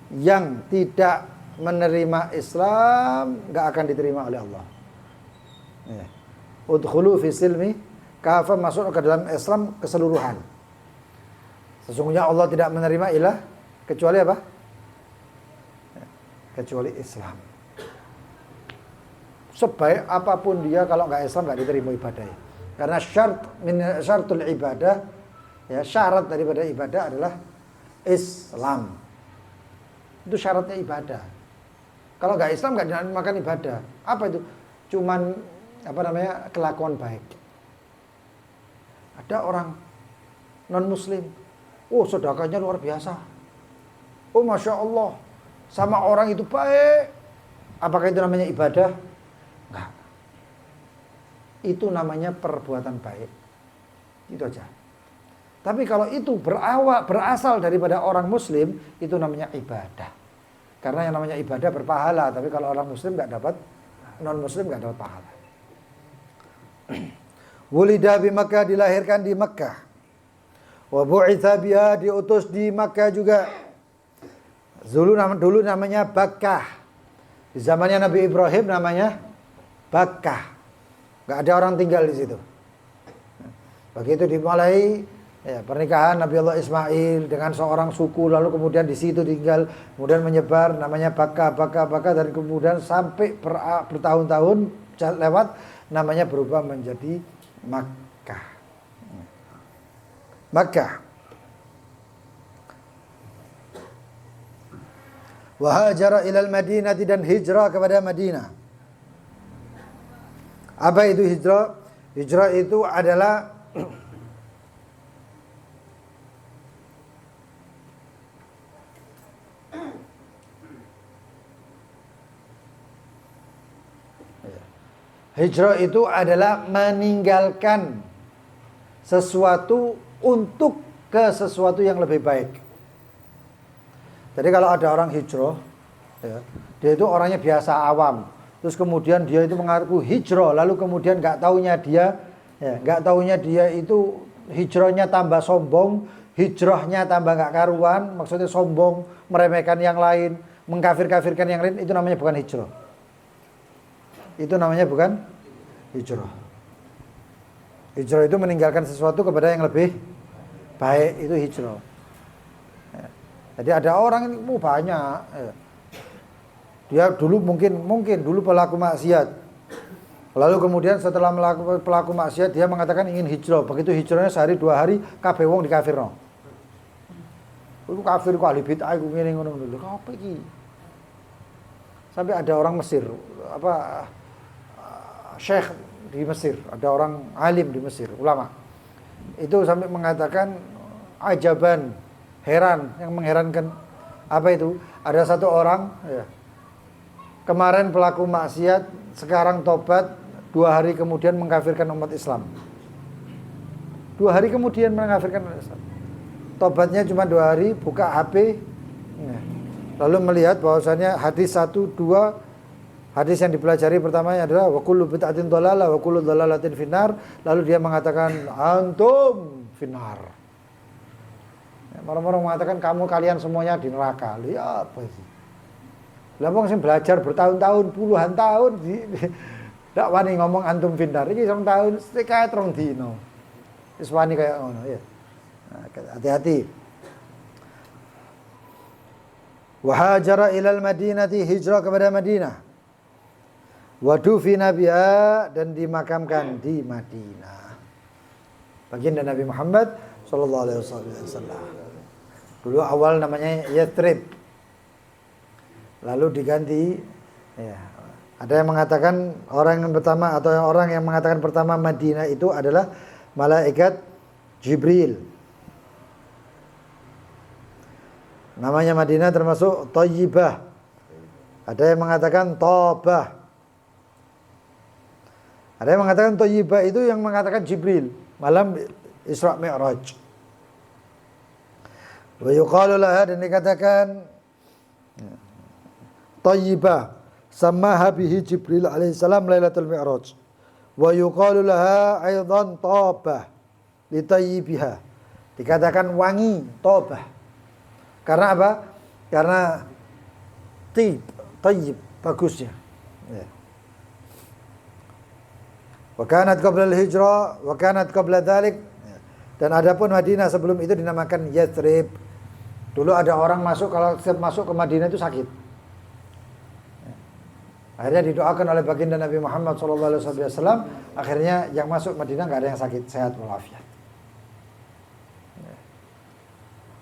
yang tidak menerima Islam nggak akan diterima oleh Allah. Udkhulu fi silmi kafa, masuk ke dalam Islam keseluruhan. Sesungguhnya Allah tidak menerima ilah kecuali apa? Kecuali Islam. Sebaik apapun dia, kalau nggak Islam nggak diterima ibadahnya. Karena syaratul ibadah, ya, syarat daripada ibadah adalah Islam. Itu syaratnya ibadah. Kalau nggak Islam nggak dimakan ibadah. Apa itu? Cuman kelakuan baik. Ada orang non muslim, oh sedekahnya luar biasa, oh masya Allah, sama orang itu baik. Apakah itu namanya ibadah? Enggak. Itu namanya perbuatan baik. Itu aja. Tapi kalau itu berasal daripada orang muslim, itu namanya ibadah. Karena yang namanya ibadah berpahala. Tapi kalau orang muslim nggak dapat, non muslim nggak dapat pahala. Wulida bi Makkah, dilahirkan di Makkah. Wa bu'itsa biha, diutus di Makkah juga. Dulu namanya Bakkah. Di zamannya Nabi Ibrahim namanya Bakkah. Nggak ada orang tinggal di situ. Begitu dimulai pernikahan Nabi Allah Ismail dengan seorang suku, lalu kemudian di situ tinggal, kemudian menyebar namanya Bakkah, dan kemudian sampai bertahun-tahun lewat, namanya berubah menjadi Makkah. Makkah. Wa hajara ilal Madinah, dan hijrah kepada Madinah. Apa itu hijrah? Hijrah itu adalah hijrah itu adalah meninggalkan sesuatu untuk ke sesuatu yang lebih baik. Jadi kalau ada orang hijrah, dia itu orangnya biasa awam, terus kemudian dia itu mengaku hijrah, lalu kemudian nggak taunya dia itu hijrahnya tambah sombong, hijrahnya tambah nggak karuan, maksudnya sombong, meremehkan yang lain, mengkafir-kafirkan yang lain, itu namanya bukan hijrah. Itu namanya bukan hijrah. Hijrah itu meninggalkan sesuatu kepada yang lebih baik, itu hijrah. Jadi ada orang ini banyak. Dia dulu mungkin dulu pelaku maksiat. Lalu kemudian setelah melakukan pelaku maksiat, dia mengatakan ingin hijrah. Begitu hijrahnya sehari 2 hari, kabeh wong dikafirno. Iku kafir kok ahli bid'ah iku ngene ngono lho. Apa iki? Sampai ada orang Mesir, syekh di Mesir, ada orang alim di Mesir, ulama. Itu sampai mengatakan ajaban, heran, yang mengherankan. Apa itu? Ada satu orang kemarin pelaku maksiat, sekarang tobat, 2 hari kemudian mengkafirkan umat Islam. 2 hari kemudian mengkafirkan umat Islam. Tobatnya cuma 2 hari, buka HP, lalu melihat bahwasannya hadis 1, 2, hadis yang dipelajari pertamanya adalah wa kullu bid'atin dhalalah wa kullu dhalalatin finnar, lalu dia mengatakan antum finnar. Orang-orang mengatakan kalian semuanya di neraka. Lihat apa sih? Lah wong sing belajar bertahun-tahun, puluhan tahun ndak wani ngomong antum finnar. Iki 2 tahun sekae 3 dino. Wis wani kaya ngono ya. Nah, hati-hati. Wa hajara ilal Madinati, hijrah kepada Madinah. Wa dufina biha, dan dimakamkan di Madinah. Baginda Nabi Muhammad sallallahu alaihi wasallam. Dulu awal namanya Yathrib, lalu diganti. Ada yang mengatakan orang yang pertama, atau orang yang mengatakan pertama Madinah itu adalah malaikat Jibril. Namanya Madinah termasuk Thayyibah. Ada yang mengatakan Thabah. Ada yang mengatakan Thayyibah itu yang mengatakan Jibril malam Isra Mi'raj. Wa yuqalu laha, dan dikatakan Thayyibah, samaha bihi Jibril alaihissalam Lailatul Mi'raj. Wa yuqalu laha aidan Thabah li thayyibiha, dikatakan wangi Thabah. Karena apa? Karena thayyib, bagusnya. Wa kanat qabla al-hijrah wa kanat qabla dhalik, dan adapun Madinah sebelum itu dinamakan Yathrib. Dulu ada orang kalau setiap masuk ke Madinah itu sakit. Akhirnya didoakan oleh baginda Nabi Muhammad SAW. Akhirnya yang masuk Madinah nggak ada yang sakit, sehat walafiat.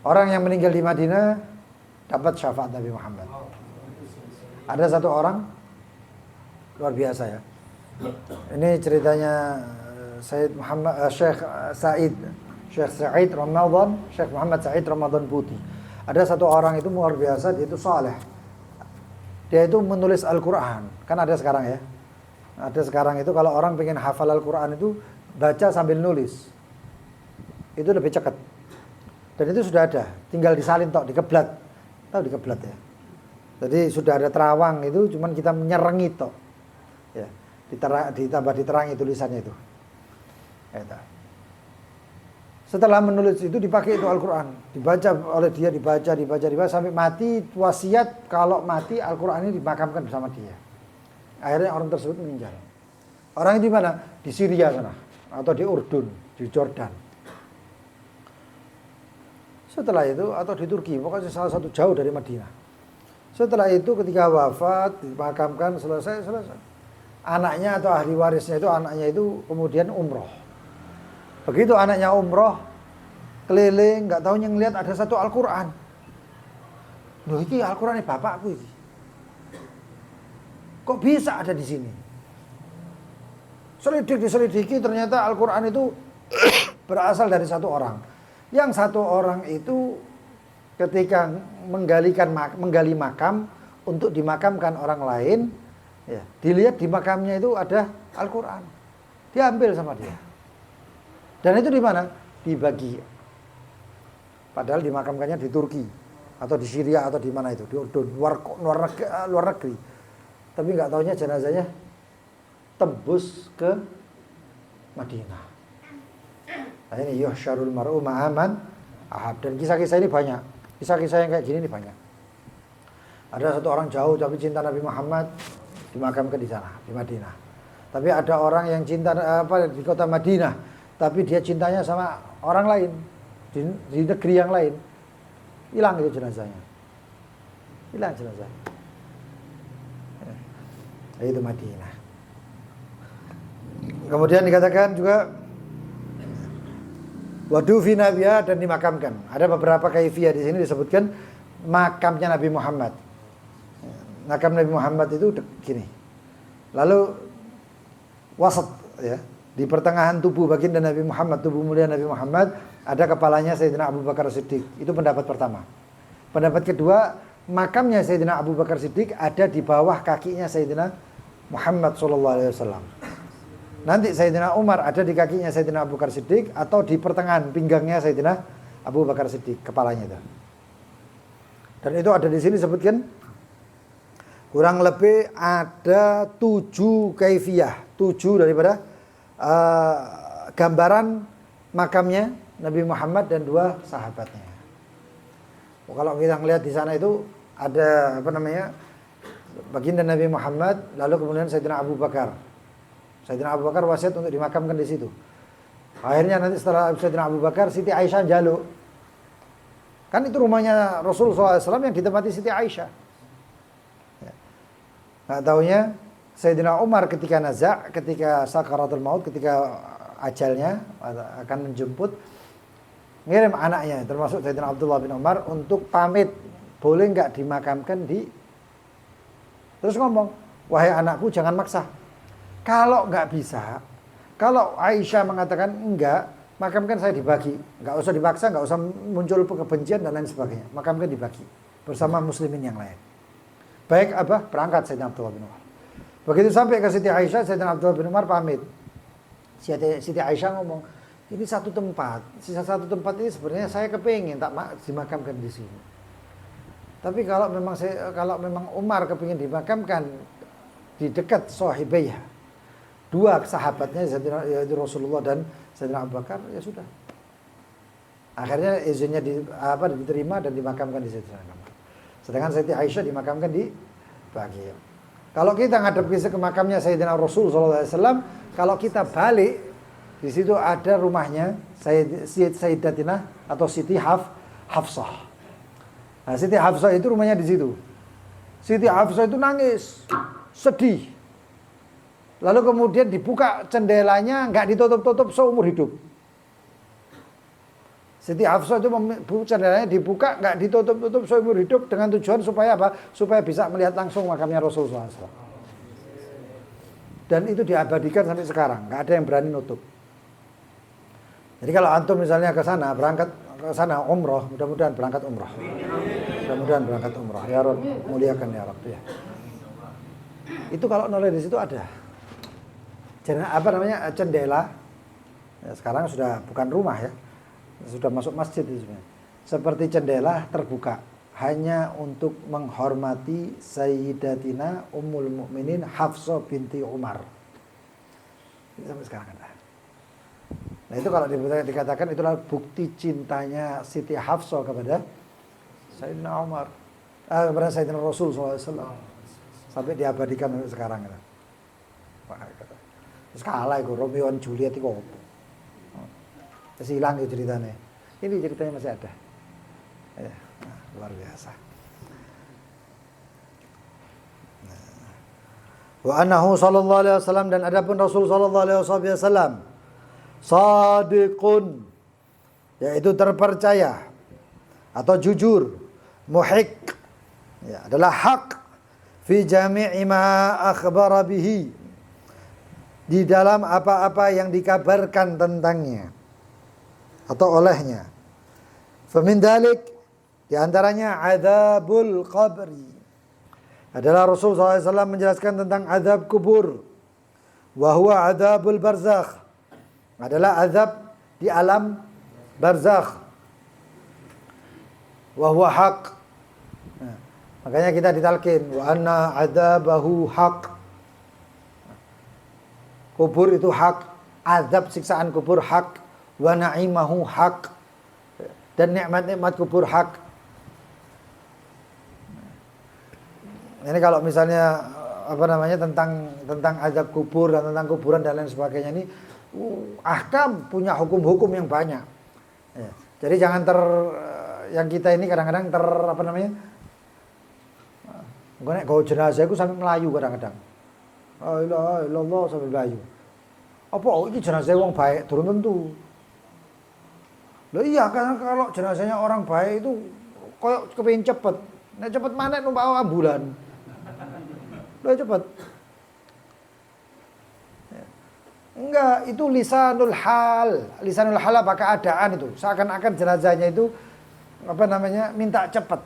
Orang yang meninggal di Madinah dapat syafaat Nabi Muhammad. Ada satu orang luar biasa ya. Ini ceritanya Syekh Said Muhammad Said Ramadan Putih. Ada satu orang itu luar biasa, dia itu saleh. Dia itu menulis Al-Qur'an. Kan ada sekarang ya. Ada sekarang itu kalau orang pengen hafal Al-Qur'an itu baca sambil nulis. Itu lebih cepat. Dan itu sudah ada, tinggal disalin tok, dikeblat. Tahu dikeblat ya. Jadi sudah ada terawang itu, cuman kita menyerengi tok. Ya, ditambah diterangi tulisannya itu. Setelah menulis itu dipakai itu Al-Qur'an, dibaca oleh dia, dibaca sampai mati. Wasiat kalau mati Al-Qur'an ini dimakamkan bersama dia. Akhirnya orang tersebut meninggal. Orang itu di mana? Di Syria sana atau di Urdun, di Jordan. Setelah itu atau di Turki, pokoknya salah satu jauh dari Madinah. Setelah itu ketika wafat dimakamkan selesai. Anaknya atau ahli warisnya itu anaknya itu kemudian umroh. Begitu anaknya umroh keliling, nggak tahu yang lihat ada satu Al-Qur'an. Loh, ini Al-Qur'an ini bapakku ini. Kok bisa ada di sini? Diselidiki ternyata Al-Qur'an itu berasal dari satu orang. Yang satu orang itu ketika menggali makam untuk dimakamkan orang lain, ya, dilihat di makamnya itu ada Al-Qur'an. Diambil sama dia. Dan itu di mana? Dibagi. Padahal dimakamkannya di Turki atau di Syria atau di mana itu, di Urdun, luar negeri. Tapi nggak taunya jenazahnya tembus ke Madinah. Nah, ini yuhsyarul mar'u ma'aman ahab. Dan kisah-kisah ini banyak. Kisah-kisah yang kayak gini ini banyak. Ada satu orang jauh tapi cinta Nabi Muhammad, dimakamkan di sana, di Madinah. Tapi ada orang yang cinta di kota Madinah, tapi dia cintanya sama orang lain di negeri yang lain. Hilang itu jenazahnya. Hilang jenazahnya. Itu Madinah. Kemudian dikatakan juga wadufina biha, dan dimakamkan. Ada beberapa kaifiyah di sini disebutkan makamnya Nabi Muhammad. Makam Nabi Muhammad itu gini. Lalu wasat ya, di pertengahan tubuh baginda Nabi Muhammad, tubuh mulia Nabi Muhammad, ada kepalanya Sayyidina Abu Bakar Siddiq. Itu pendapat pertama. Pendapat kedua, makamnya Sayyidina Abu Bakar Siddiq ada di bawah kakinya Sayyidina Muhammad SAW. Nanti Sayyidina Umar ada di kakinya Sayyidina Abu Bakar Siddiq atau di pertengahan pinggangnya Sayyidina Abu Bakar Siddiq, kepalanya itu. Dan itu ada di sini disebutkan kurang lebih ada 7 kaifiyah, 7 daripada gambaran makamnya Nabi Muhammad dan 2 sahabatnya. Kalau kita lihat di sana itu ada baginda Nabi Muhammad, lalu kemudian Sayyidina Abu Bakar. Sayyidina Abu Bakar wasiat untuk dimakamkan di situ. Akhirnya nanti setelah Sayyidina Abu Bakar, Siti Aisyah jaluk. Kan itu rumahnya Rasulullah SAW yang ditempati Siti Aisyah. Ya. Nggak taunya Sayyidina Umar ketika ketika sakaratul maut, ketika ajalnya akan menjemput, ngirim anaknya, termasuk Sayyidina Abdullah bin Umar, untuk pamit, boleh nggak dimakamkan di. Terus ngomong, wahai anakku jangan maksa. Kalau nggak bisa, kalau Aisyah mengatakan enggak, makamkan saya dibagi. Nggak usah dipaksa, nggak usah muncul kebencian dan lain sebagainya. Makamkan dibagi bersama muslimin yang lain. Baik berangkat Sayyidina Abdullah bin Umar. Begitu sampai ke Siti Aisyah, Sayyidina Abdullah bin Umar pamit. Siti Aisyah ngomong, ini satu tempat. Sisa satu tempat ini sebenarnya saya kepingin tak dimakamkan di sini. Tapi kalau memang Umar kepingin dimakamkan di dekat Sahibayah, 2 sahabatnya yaitu Rasulullah dan Sayyidina Abu Bakar, ya sudah. Akhirnya izinnya diterima dan dimakamkan di Sayyidina Abu Bakar. Sedangkan Siti Aisyah dimakamkan di Baqi'. Kalau kita ngadep ke makamnya Sayyidina Rasul SAW, kalau kita balik, di situ ada rumahnya Sayyidatina atau Siti Hafsah. Nah, Siti Hafsah itu rumahnya di situ. Siti Hafsah itu nangis, sedih. Lalu kemudian dibuka jendelanya, nggak ditutup-tutup seumur hidup. Siti Hafsah itu jendelanya dibuka, nggak ditutup-tutup seumur hidup dengan tujuan supaya apa? Supaya bisa melihat langsung makamnya Rasulullah SAW. Dan itu diabadikan sampai sekarang, nggak ada yang berani nutup. Jadi kalau antum misalnya ke sana, berangkat ke sana umroh, mudah-mudahan berangkat umroh. Mudah-mudahan berangkat umroh. Ya Rabb, muliakan ya Rabb ya. Itu kalau noleh di situ ada. Cendela. Ya, sekarang sudah bukan rumah ya. Sudah masuk masjid itu sebenarnya. Seperti cendela terbuka hanya untuk menghormati Sayyidatina Ummul Mukminin Hafsah binti Umar. Ini sampai sekarang ada. Nah itu kalau dikatakan itulah bukti cintanya Siti Hafsah kepada Sayyidina Umar, kepada Sayyidina Rasul SAW, sampai diabadikan sampai sekarang. Terus kalah itu Romeo dan Juliet itu apa? Terus hilang itu ceritanya. Ini ceritanya masih ada. Ya, luar biasa. Wa annahu sallallahu alaihi wasallam, dan adapun Rasul sallallahu alaihi wasallam sadiqun, yaitu terpercaya atau jujur, muhiq, ya, adalah hak fi jami'i ma akhbara bihi, di dalam apa-apa yang dikabarkan tentangnya atau olehnya. Famin dalik, di antaranya adzabul qabri, adalah Rasul SAW menjelaskan tentang azab kubur. Wa huwa adzabul barzakh, adalah azab di alam barzakh. Wa huwa haq. Nah, makanya kita ditalkin wa anna adzabahu haq. Kubur itu hak, azab siksaan kubur hak, wa na'imahu hak, dan nikmat-nikmat kubur hak. Ini kalau misalnya tentang azab kubur dan tentang kuburan dan lain sebagainya, ini ahkam punya hukum-hukum yang banyak. Ya. Jadi jangan yang kita ini kadang-kadang nek go jenazah itu sampai melayu kadang-kadang. La ilaha illallah sampai melayu. Apa ini jenazah wong baik? Durung tentu. Loh iya, karena kalau jenazahnya orang baik itu koyo kepengin cepet. Nek cepet maneh numpak ambulan. Loh cepet. Enggak, itu lisanul hal. Lisanul hal apa keadaan itu. Seakan-akan jenazahnya itu minta cepat.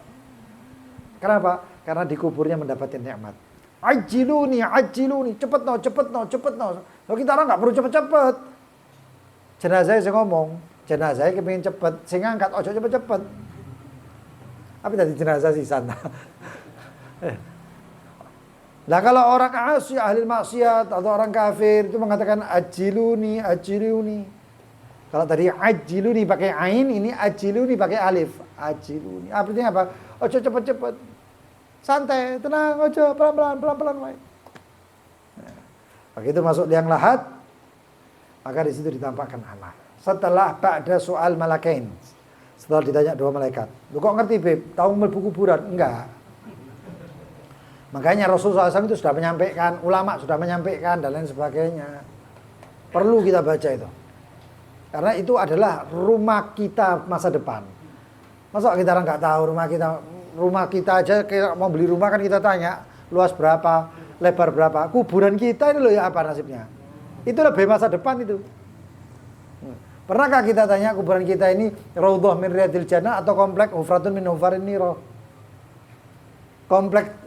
Kenapa? Karena di kuburnya mendapatkan nikmat. Ajiluni, cepet no. Loh kita orang enggak perlu cepet-cepet. Jenazahnya saya ngomong, jenazahnya kepengin cepet, sing ngangkat ojo cepet-cepet. Apa tadi jenazah sih sana? Nah kalau orang asyi, ahli maksiat atau orang kafir itu mengatakan ajiluni. Kalau tadi ajiluni pakai ain, ini ajiluni pakai alif. Ajiluni. Artinya apa? Ojo cepet-cepet. Santai, tenang, ojo pelan-pelan wae. Nah, begitu masuk liang lahat, maka di situ ditampakkan amal. Setelah ba'da soal malakain. Setelah ditanya dua malaikat. Lu kok ngerti, Beb? Tahu mlebu kuburan? Enggak. Makanya Rasulullah SAW itu sudah menyampaikan, ulama sudah menyampaikan dan lain sebagainya. Perlu kita baca itu. Karena itu adalah rumah kita masa depan. Masa kita orang nggak tahu rumah kita aja kayak mau beli rumah kan kita tanya luas berapa, lebar berapa. Kuburan kita ini loh ya apa nasibnya. Itu lebih masa depan itu. Pernahkah kita tanya kuburan kita ini Raudhah min Riyadil Jannah atau komplek Hufratun min Hufarin Niro? Komplek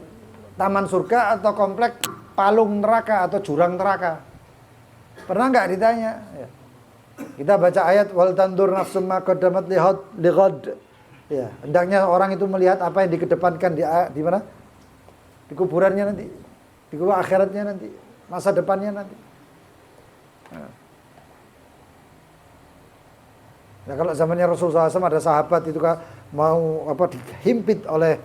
taman surga atau komplek palung neraka atau jurang neraka? Pernah nggak ditanya? Ya. Kita baca ayat wal tandur nafsum ma qaddamat lighad. Ya, hendaknya orang itu melihat apa yang dikedepankan di mana? Di kuburannya nanti, di kubur akhiratnya nanti, masa depannya nanti. Nah, kalau zamannya Rasulullah SAW ada sahabat itu mau dihimpit oleh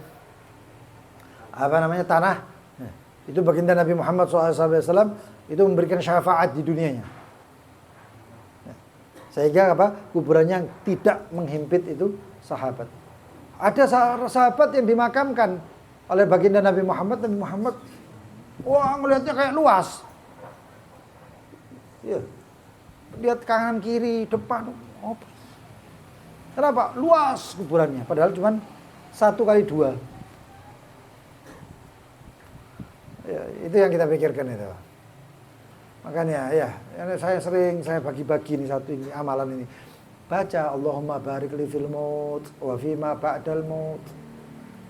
tanah. Nah, itu baginda Nabi Muhammad SAW itu memberikan syafaat di dunianya. Nah, sehingga kuburannya tidak menghimpit itu sahabat. Ada sahabat yang dimakamkan oleh baginda Nabi Muhammad. Wah, ngelihatnya kayak luas. Ya. Lihat kanan kiri depan. Oh. Kenapa? Luas kuburannya. Padahal cuma 1x2. Ya, itu yang kita pikirkan itu. Makanya ya, saya bagi-bagi nih satu ini amalan ini. Baca Allahumma barik li fil maut wa fima ba'dal maut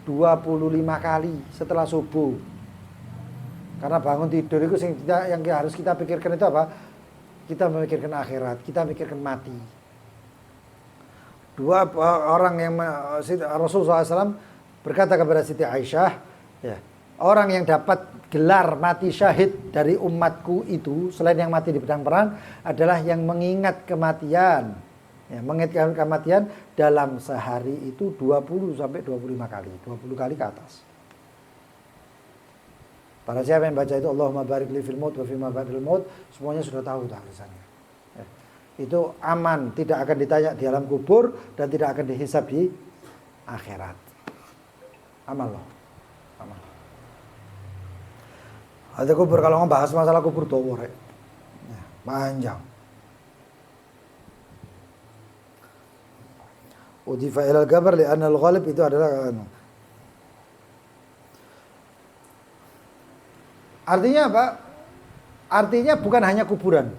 25 kali setelah subuh. Karena bangun tidur itu yang harus kita pikirkan itu apa? Kita memikirkan akhirat, kita memikirkan mati. Dua orang yang Rasulullah SAW berkata kepada Siti Aisyah, ya, orang yang dapat gelar mati syahid dari umatku itu selain yang mati di pedang perang adalah yang mengingat kematian. Ya, mengingat kematian dalam sehari itu 20 sampai 25 kali, 20 kali ke atas. Para siapa yang baca itu Allahumma barik li fil maut wa fima ba'dal maut, semuanya sudah tahu tulisannya. Ya. Itu aman, tidak akan ditanya di alam kubur dan tidak akan dihisab di akhirat. Amal loh. Amal. Ada kubur, kalau ngebahas masalah kubur tuh ya, panjang. Udifa ilal kabar li'anna al-ghalib itu adalah artinya apa? Artinya bukan hanya kuburan.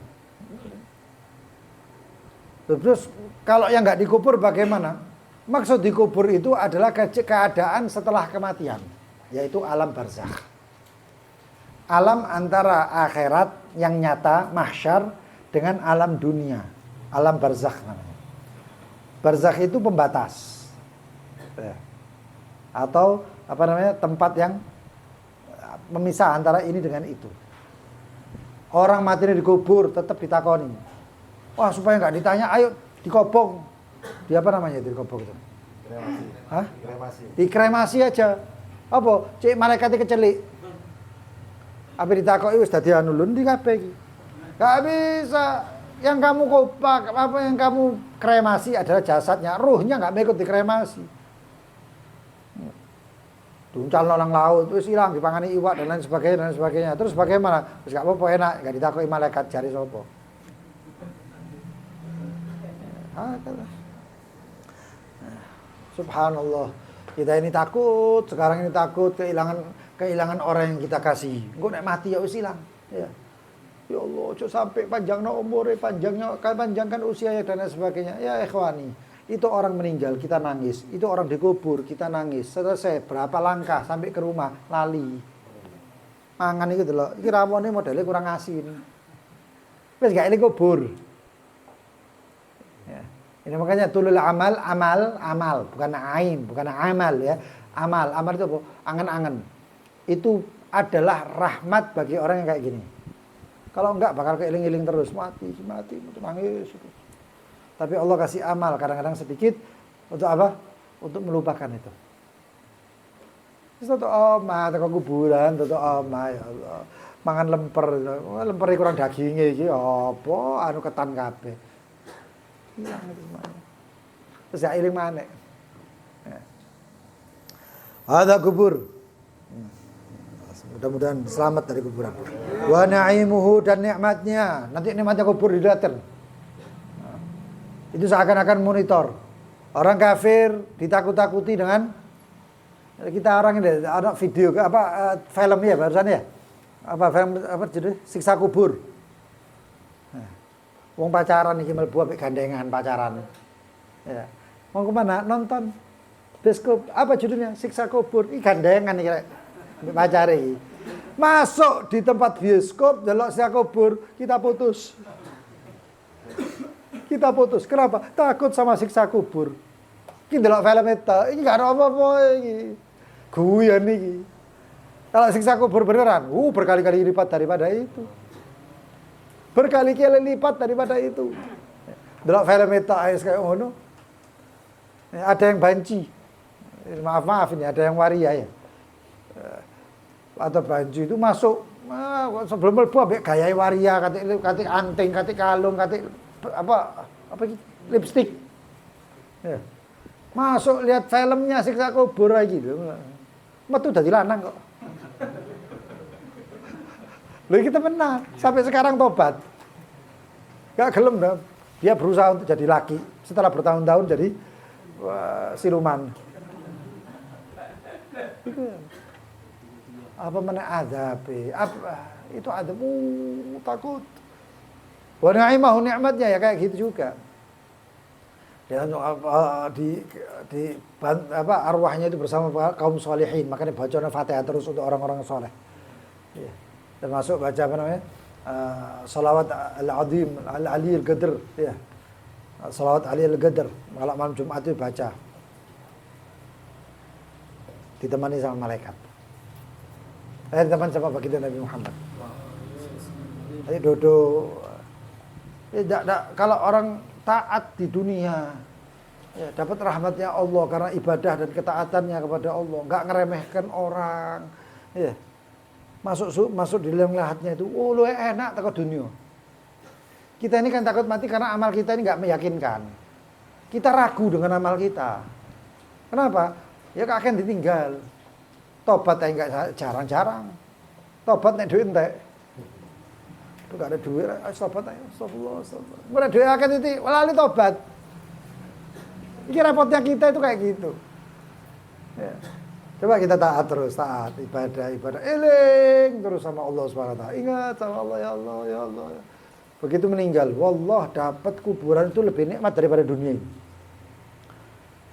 Terus kalau yang nggak dikubur bagaimana? Maksud dikubur itu adalah keadaan setelah kematian, yaitu alam barzakh. Alam antara akhirat yang nyata, mahsyar, dengan alam dunia, alam barzakh namanya. Barzakh itu pembatas, ya. Atau apa namanya, tempat yang memisah antara ini dengan itu. Orang mati dikubur tetap ditakoni. Wah, supaya nggak ditanya, ayo dikobong. Di apa namanya itu dikobong itu? Kremasi. Hah? Kremasi. Dikremasi aja. Apa? Cek malaikatnya kecelik. Apa ditakoki wis dadi anu lho ndi kabeh iki. Gak bisa. Yang kamu kopak, apa yang kamu kremasi adalah jasadnya, ruhnya nggak ikut dikremasi. Duncal nang laut, terus hilang dipangani iwak dan lain sebagainya. Terus bagaimana? Terus gak apa-apa, enak, gak ditakoki malaikat jari sapa. Subhanallah. Kita ini takut, sekarang ini takut kehilangan orang yang kita kasih. Engko nek mati ya wis ilang, ya. Ya Allah, ojo sampai panjangnya umurnya, panjangkan usianya dan lain sebagainya. Ya ikhwani, itu orang meninggal kita nangis, itu orang dikubur kita nangis. Selesai berapa langkah sampai ke rumah lali. Mangan iki delok, iki rawone modele kurang asin. Wis gak ini kubur. Ya. Ini makanya tulul amal, bukan ain, bukan amal ya. Amal itu apa? Angan-angan. Itu adalah rahmat bagi orang yang kayak gini. Kalau enggak bakal keiling-iling terus, mati, nangis. Tapi Allah kasih amal kadang-kadang sedikit untuk apa? Untuk melupakan itu. Itu omah, teko kuburan, itu omah ya Allah. Mangan lemper kurang dagingnya iki apa anu ketan kabeh. Hilang itu semuanya. Terus ya iling maneh. Ada kubur. Mudah-mudahan selamat dari kuburan. Wa na'imuhu, dan nikmatnya. Nanti nikmatnya kubur dilihatin. Itu seakan-akan monitor. Orang kafir ditakut-takuti dengan kita orang ini ada video film ya barusan ya. Film judul Siksa Kubur. Wong pacaran iki mlebu ambek gandengan pacaran. Ya. Mau kemana? Nonton bioskop. Apa judulnya? Siksa Kubur. Iki gandengan iki pacare iki. Masuk di tempat bioskop delok siksa kubur, kita putus. Kita putus. Kenapa? Takut sama siksa kubur. Iki delok film itu, iki gak ada apa-apa iki. Guyon iki. Kalau siksa kubur beneran, berkali-kali lipat daripada itu. Berkali-kali lipat daripada itu. Delok film itu kayak ngono. Ada yang banci. Maaf ini, ada yang waria ya. Atau banci itu masuk sebelum mlebu ambek gaya waria, katik anting, katik kalung, katik apa lipstik. Ya. Masuk lihat filmnya siksa kubur lagi lho. Metu dadi lanang kok. Lho kita benar, sampai sekarang tobat. Gak gelem dah. Dia berusaha untuk jadi laki setelah bertahun-tahun jadi siluman. Itu apa mana azabe, apa itu ada takut. Wa na'imahu nikmatnya ya kayak gitu juga. Dan arwahnya itu bersama kaum sholihin, makanya bacaan Fatihah terus untuk orang-orang soleh. Ya. Termasuk baca apa namanya? Salawat al-azim al-ali al-qadr ya. Salawat ali al-qadr kalau malam Jumat itu baca. Ditemani sama malaikat. Teman sama baginda Nabi Muhammad. Jadi dodo kalau orang taat di dunia ya, dapat rahmatnya Allah karena ibadah dan ketaatannya kepada Allah, enggak ngeremehkan orang ya. Masuk di dalam lahatnya itu, oh lu enak takut dunia. Kita ini kan takut mati karena amal kita ini enggak meyakinkan. Kita ragu dengan amal kita. Kenapa? Ya akan ditinggal. Tobat aja enggak jarang-jarang. Tobat nek duit entek. Itu enggak ada duit, tobat aja. Astagfirullah. Ora duit akeh titik, lali tobat. Iki repotnya kita itu kayak gitu. Ya. Coba kita taat terus, taat ibadah, eling terus sama Allah Subhanahu wa taala. Ingat sama Allah, ya Allah, ya Allah. Begitu meninggal, wallah dapat kuburan itu lebih nikmat daripada dunia ini.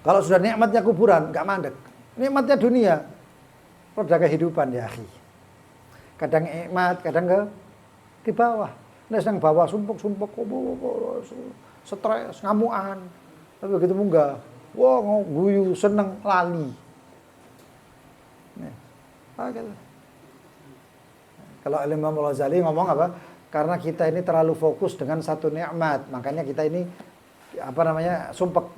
Kalau sudah nikmatnya kuburan, enggak mandek. Nikmatnya dunia, roda kehidupan ya, akhi. Kadang nikmat, kadang di bawah. Nek nang bawah sumpuk-sumpuk, stres, ngamukan. Tapi begitu munggah, wah guyu, seneng, lali. Gitu. Kalau Imam Al-Ghazali ngomong apa? Karena kita ini terlalu fokus dengan satu nikmat, makanya kita ini sumpek.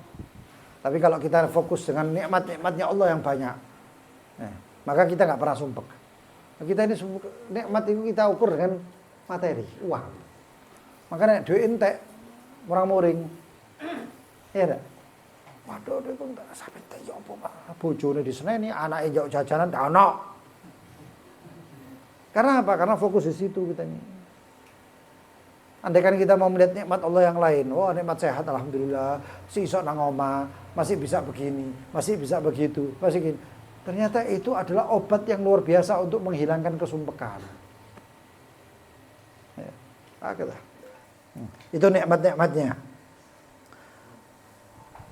Tapi kalau kita fokus dengan nikmatnya Allah yang banyak, maka kita nggak pernah sumpek. Kita ini nikmat itu kita ukur dengan materi, uang. Makanya duit entek, orang muring, ya enggak? Waduh, duit entek, sampai entek ya apa pak? Bojone diseneni, anaknya jauh jajanan, dana. Karena apa? Karena fokus di situ kita ini. Andaikan kita mau melihat nikmat Allah yang lain, wah nikmat sehat, alhamdulillah, si isok nang oma, masih bisa begini, masih bisa begitu, masih gini. Ternyata itu adalah obat yang luar biasa untuk menghilangkan kesumpekan. Ya, itu nikmat-nikmatnya.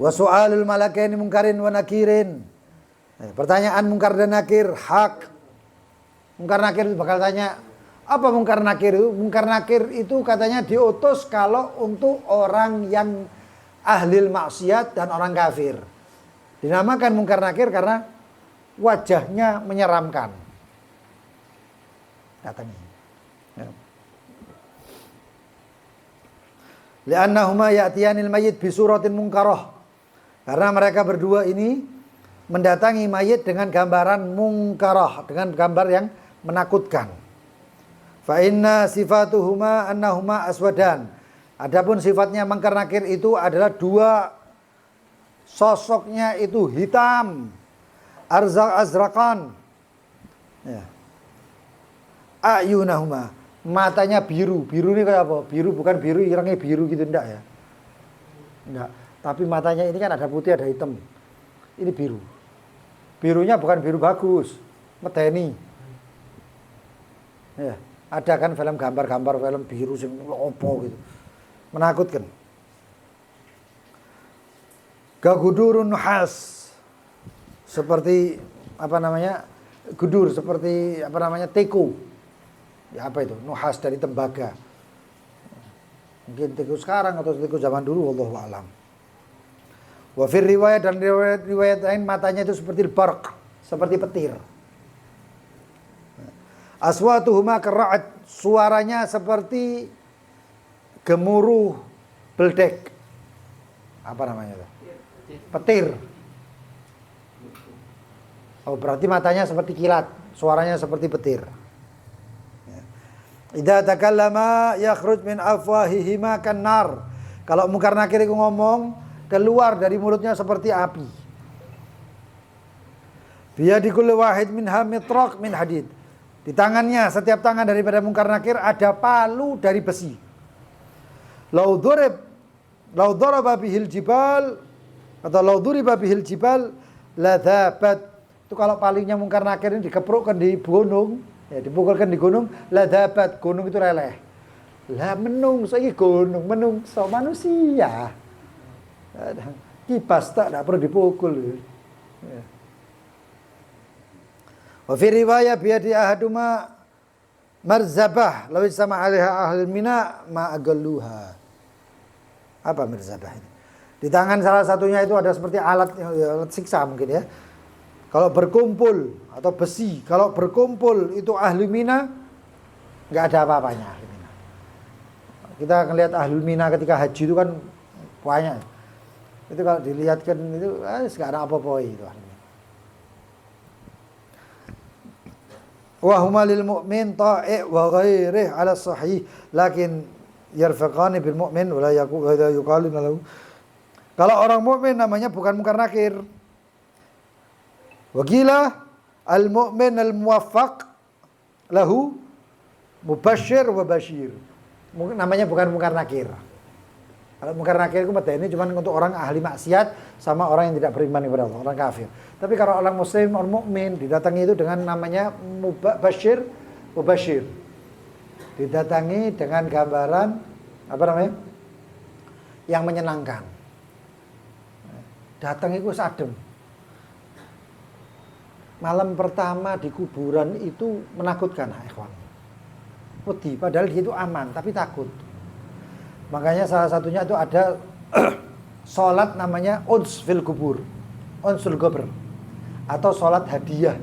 Wa su'alul malakaini munkarin wa nakirin. Pertanyaan munkar dan nakir hak. Munkar nakir itu bakal tanya, apa munkar nakir itu? Munkar nakir itu katanya diutus kalau untuk orang yang ahlil maksiat dan orang kafir. Dinamakan munkar nakir karena wajahnya menyeramkan. Katanya. Ya. Li'annahuma ya'tiyanil mayyit bisuratin munkarah. Karena mereka berdua ini mendatangi mayit dengan gambaran munkarah, dengan gambar yang menakutkan. Fa inna sifatuhuma annahuma aswadan. Adapun sifatnya munkar nakir itu adalah dua, sosoknya itu hitam, azraqan. Ya. Ayunahuma, matanya biru. Biru ini kayak apa? Biru bukan biru irangnya biru gitu enggak ya? Enggak, tapi matanya ini kan ada putih ada hitam. Ini biru. Birunya bukan biru bagus, medeni. Ya, ada kan film gambar-gambar film biru sing opo gitu. Menakutkan. Gagudurun khas. Seperti gudur seperti teko. Ya apa itu? Nuhas dari tembaga. Mungkin teko sekarang atau teko zaman dulu wallahu alam. Wa fir riwayat dan riwayat lain matanya itu seperti barq, seperti petir. Aswatuhuma kara'at, suaranya seperti gemuruh beldek. Apa namanya itu? Petir. Oh, berarti matanya seperti kilat, suaranya seperti petir. Idza takallama yakhruj min afwahihima kan-nar. Kalau munkar nakir itu ngomong, keluar dari mulutnya seperti api. Biyadikul wahid minha mitraq min hadid. Di tangannya, setiap tangan daripada munkar nakir ada palu dari besi. Lau daraba bihil jibal atau lau duriba bihil jibal la dhabat. Itu kalau palunya munkar nakir ini dikeprukkan di gunung, Ya, dipukulkan di gunung, la dapat, gunung itu leleh. Lah menungso iki gunung, menungso manusia. Kipas tak perlu dipukul. Ya. Wa fi riwayah biadi ahaduma marzabah law sama alaiha ahlul mina ma agalluha. Apa marzabah ini? Di tangan salah satunya itu ada seperti alat siksa mungkin ya. Kalau berkumpul atau besi, kalau berkumpul itu ahli mina, nggak ada apa-apanya ahli mina. Kita ngelihat ahli mina ketika haji itu kan banyak. Itu kalau dilihatkan itu, nggak ada apa-apa itu ahli mina. Wa huma lil mu'min ta'i wa ghairihi 'ala sahih, lakin yarfaqani bil mu'min wa la yuqalu lahu. Kalau orang mukmin namanya bukan mungkar nakir. Wagila al-mu'min al-muwaffaq lahu mubashir wa bashir. Namanya bukan mungkar nakir. Kalau mungkar nakir itu ini cuma untuk orang ahli maksiat sama orang yang tidak beriman kepada Allah, orang kafir. Tapi kalau orang muslim, orang mukmin didatangi itu dengan namanya mubashir wa bashir. Didatangi dengan gambaran apa namanya? Yang menyenangkan. Datang itu adem. Malam pertama di kuburan itu menakutkan, ikhwan. Wedi, padahal dia itu aman, tapi takut. Makanya salah satunya itu ada sholat namanya uns fil kubur, unsul gobr, atau sholat hadiah.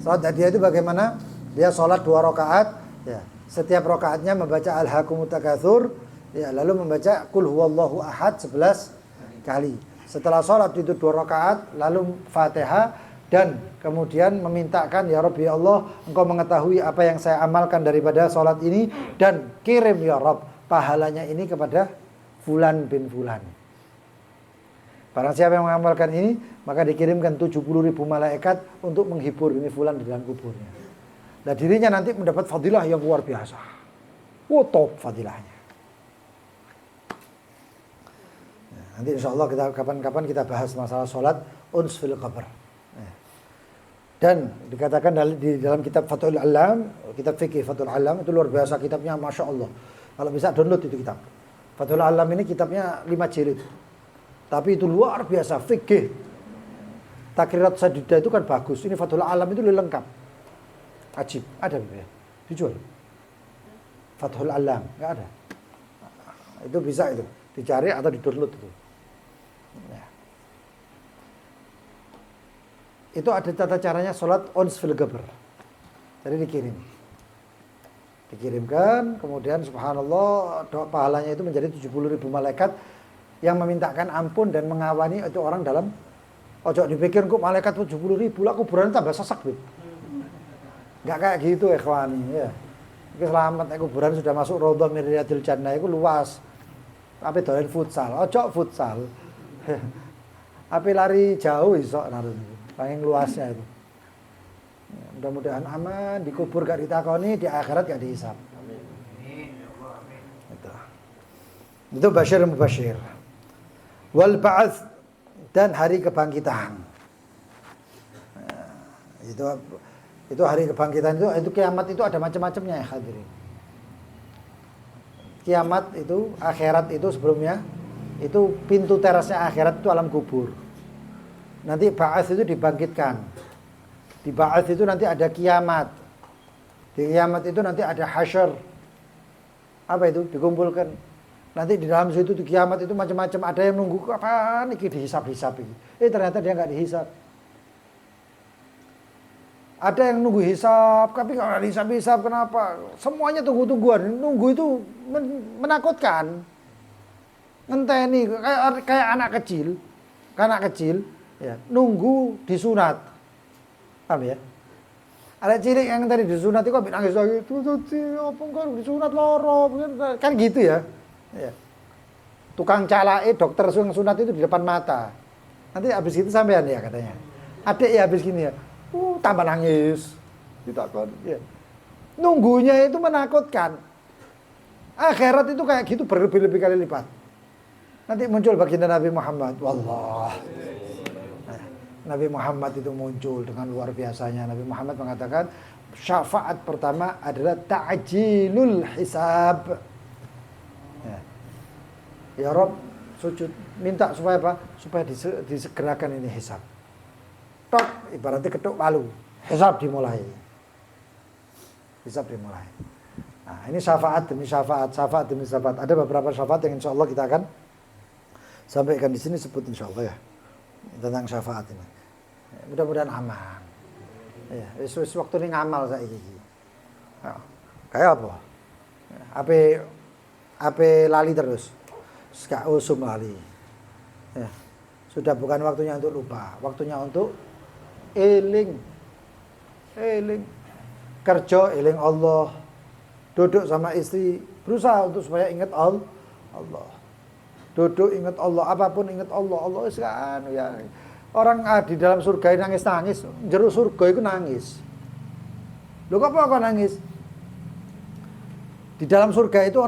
Sholat hadiah itu bagaimana? Dia sholat 2 rakaat, ya. Setiap rakaatnya membaca alhaakumut takatsur, ya, lalu membaca qul huwallahu ahad 11 kali. Setelah sholat itu 2 rakaat, lalu Fatihah. Dan kemudian memintakan, ya Rabbi ya Allah, Engkau mengetahui apa yang saya amalkan daripada sholat ini, dan kirim ya Rabb pahalanya ini kepada Fulan bin Fulan. Barang siapa yang mengamalkan ini, maka dikirimkan 70.000 malaikat untuk menghibur ini Fulan di dalam kuburnya. Nah, dirinya nanti mendapat fadilah yang luar biasa. Top fadilahnya. Nah, nanti insya Allah kita kapan-kapan kita bahas masalah sholat uns fil qabr. Dan dikatakan di dalam kitab Fathul Alam, kitab fikih Fathul Alam itu luar biasa kitabnya, Masya Allah. Kalau bisa download itu kitab. Fathul Alam ini kitabnya 5 jilid. Tapi itu luar biasa, fikih. Takrirat Sadidah itu kan bagus. Ini Fathul Alam itu lengkap. Ajib, ada ya? Dijual. Fathul Alam, nggak ada. Itu bisa itu, dicari atau di-download itu. Ya. Itu ada tata caranya sholat ons fil qabr. Jadi dikirimkan, kemudian subhanallah pahalanya itu menjadi 70.000 malaikat yang memintakan ampun dan mengawani itu orang dalam. Ojo dipikir kok malaikat 70.000 lah kuburan tambah sesak gitu. Enggak kayak gitu ikhwani ya. Iki selamat kuburan sudah masuk raudhah min riyadil jannah itu luas. Tapi dolen futsal, ojo futsal. Ape lari jauh iso narune. Paling luasnya itu. Ya, mudah-mudahan aman, dikubur gak ditakoni, di akhirat gak dihisab. Itu basyir mubasyir. Wal ba'ats, dan hari kebangkitan. Nah, itu hari kebangkitan itu kiamat itu ada macam-macamnya ya hadirin. Kiamat itu akhirat itu sebelumnya itu pintu terasnya akhirat itu alam kubur. Nanti ba'ats itu dibangkitkan. Di ba'ats itu nanti ada kiamat. Di kiamat itu nanti ada hasyr. Apa itu? Dikumpulkan. Nanti di dalam situ di kiamat itu macam-macam. Ada yang nunggu kapan iki dihisap-hisap iki. Ternyata dia nggak dihisap. Ada yang nunggu hisap, tapi kalau dihisap-hisap kenapa? Semuanya tunggu-tungguan. Nunggu itu menakutkan. Ngenteni kayak anak kecil. Anak kecil ya, nunggu disunat. Paham ya? Ada cilik yang tadi disunat itu kok nangis lagi. Apa enggak disunat loro? Kan gitu ya. Ya. Tukang calae dokter sunat itu di depan mata. Nanti habis itu sampean ya katanya. Adik ya habis gini ya. Tambah nangis. Ditakon ya. Nunggunya itu menakutkan. Akhirat itu kayak gitu berlebih-lebih kali lipat. Nanti muncul baginda Nabi Muhammad. Wallah. Nabi Muhammad itu muncul dengan luar biasanya. Nabi Muhammad mengatakan, syafaat pertama adalah ta'jilul hisab. Ya Rob, sujud minta supaya apa? Supaya disegerakan ini hisab. Tok, ibaratnya ketuk palu, hisab dimulai. Hisab dimulai. Nah, ini syafaat demi syafaat, syafaat demi syafaat. Ada beberapa syafaat yang insya Allah kita akan sampaikan di sini, sebut insya Allah ya, tentang syafaat ini. Mudah-mudahan aman. Ya, waktu ini ngamal saya ini. Ya, kayak apa? Ape lali terus. Gak usum lali. Ya, sudah bukan waktunya untuk lupa, waktunya untuk eling. Eling. Kerja eling Allah. Duduk sama istri berusaha untuk supaya ingat Allah. Duduk ingat Allah, apapun ingat Allah. Allah kan ya. Orang di dalam surga nangis-nangis, jero surga itu nangis. Lho kok nangis? Di dalam surga itu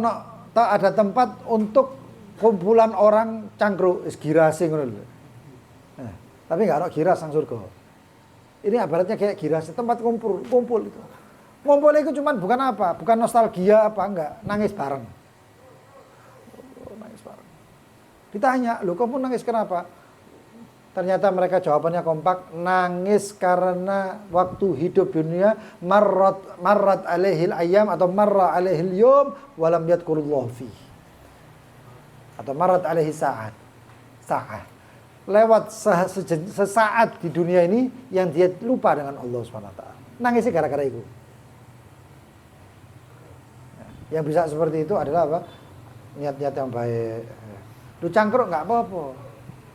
ada tempat untuk kumpulan orang cangkruk, girase ngono lho. Tapi enggak ada giras sang surga. Ini ibaratnya kayak giras, tempat kumpul itu. Ngumpul itu cuman bukan apa? Bukan nostalgia apa enggak, nangis bareng. Nangis bareng. Ditanya, "Lho kamu nangis kenapa?" Ternyata mereka jawabannya kompak, nangis karena waktu hidup dunia marrat alaihil ayyam atau marra alaihil yawm walam yadhkurullah fi. Atau marrat alaihi sa'at. Lewat sesaat di dunia ini yang dia lupa dengan Allah SWT. Nangisnya gara-gara itu. Yang bisa seperti itu adalah apa? Niat-niat yang baik. Lu cangkruk nggak apa-apa.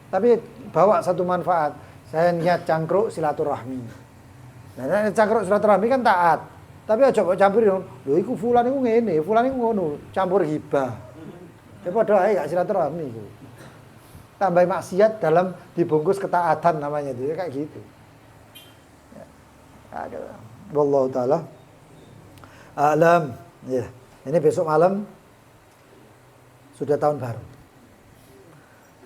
Tapi bawa satu manfaat. Saya niat cangkruk silaturahmi. Nah, cangkruk silaturahmi kan taat. Tapi aja kok campurin. Lho iku fulan iku ngene, fulan iku ngono, campur hibah. Ya padha ae gak silaturahmi iku. Tambah maksiat dalam dibungkus ketaatan namanya itu, kayak gitu. Ya. Wallahu taala alam. Ya. Ini besok malam sudah tahun baru.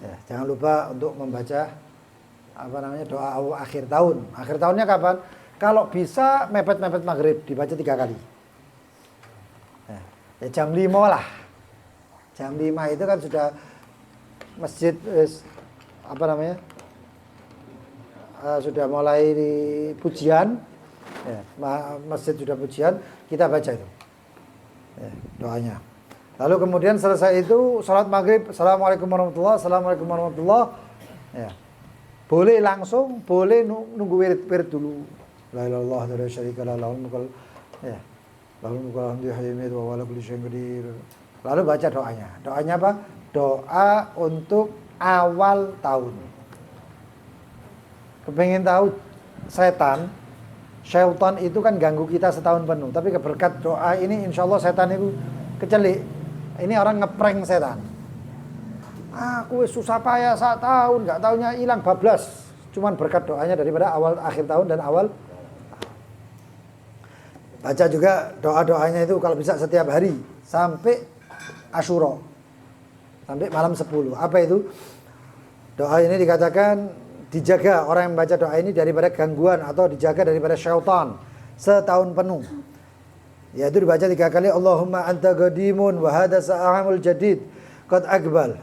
Ya, jangan lupa untuk membaca doa akhir tahun. Akhir tahunnya kapan? Kalau bisa mepet-mepet maghrib dibaca 3 kali. Ya, jam 5 lah. Jam 5 itu kan sudah masjid sudah mulai di pujian. Ya, masjid sudah pujian, kita baca itu. Ya, doanya. Lalu kemudian selesai itu salat maghrib, assalamualaikum warahmatullahi, assalamualaikum warahmatullahi. Ya. Boleh langsung, boleh nunggu wirid dulu. La ilaha illallah wa la syarika lahu lahul mulku. Ya. Lahul mulku wa hamdu wa ala kulli syai'in qadir. Lalu baca doanya. Doanya apa? Doa untuk awal tahun. Kepengen tahu syaitan itu kan ganggu kita setahun penuh. Tapi berkat doa ini insya Allah setan itu kecelik. Ini orang ngeprank setan. Aku susah payah 1 tahun, gak taunya hilang bablas. Cuman berkat doanya daripada akhir tahun dan awal. Baca juga doa-doanya itu kalau bisa setiap hari sampai Asyura. Sampai malam 10. Apa itu? Doa ini dikatakan dijaga orang yang membaca doa ini daripada gangguan atau dijaga daripada syaitan setahun penuh. Yaitu dibaca 3 kali, Allahumma anta qadimun wa hadha sa'amul jadid qad akbal.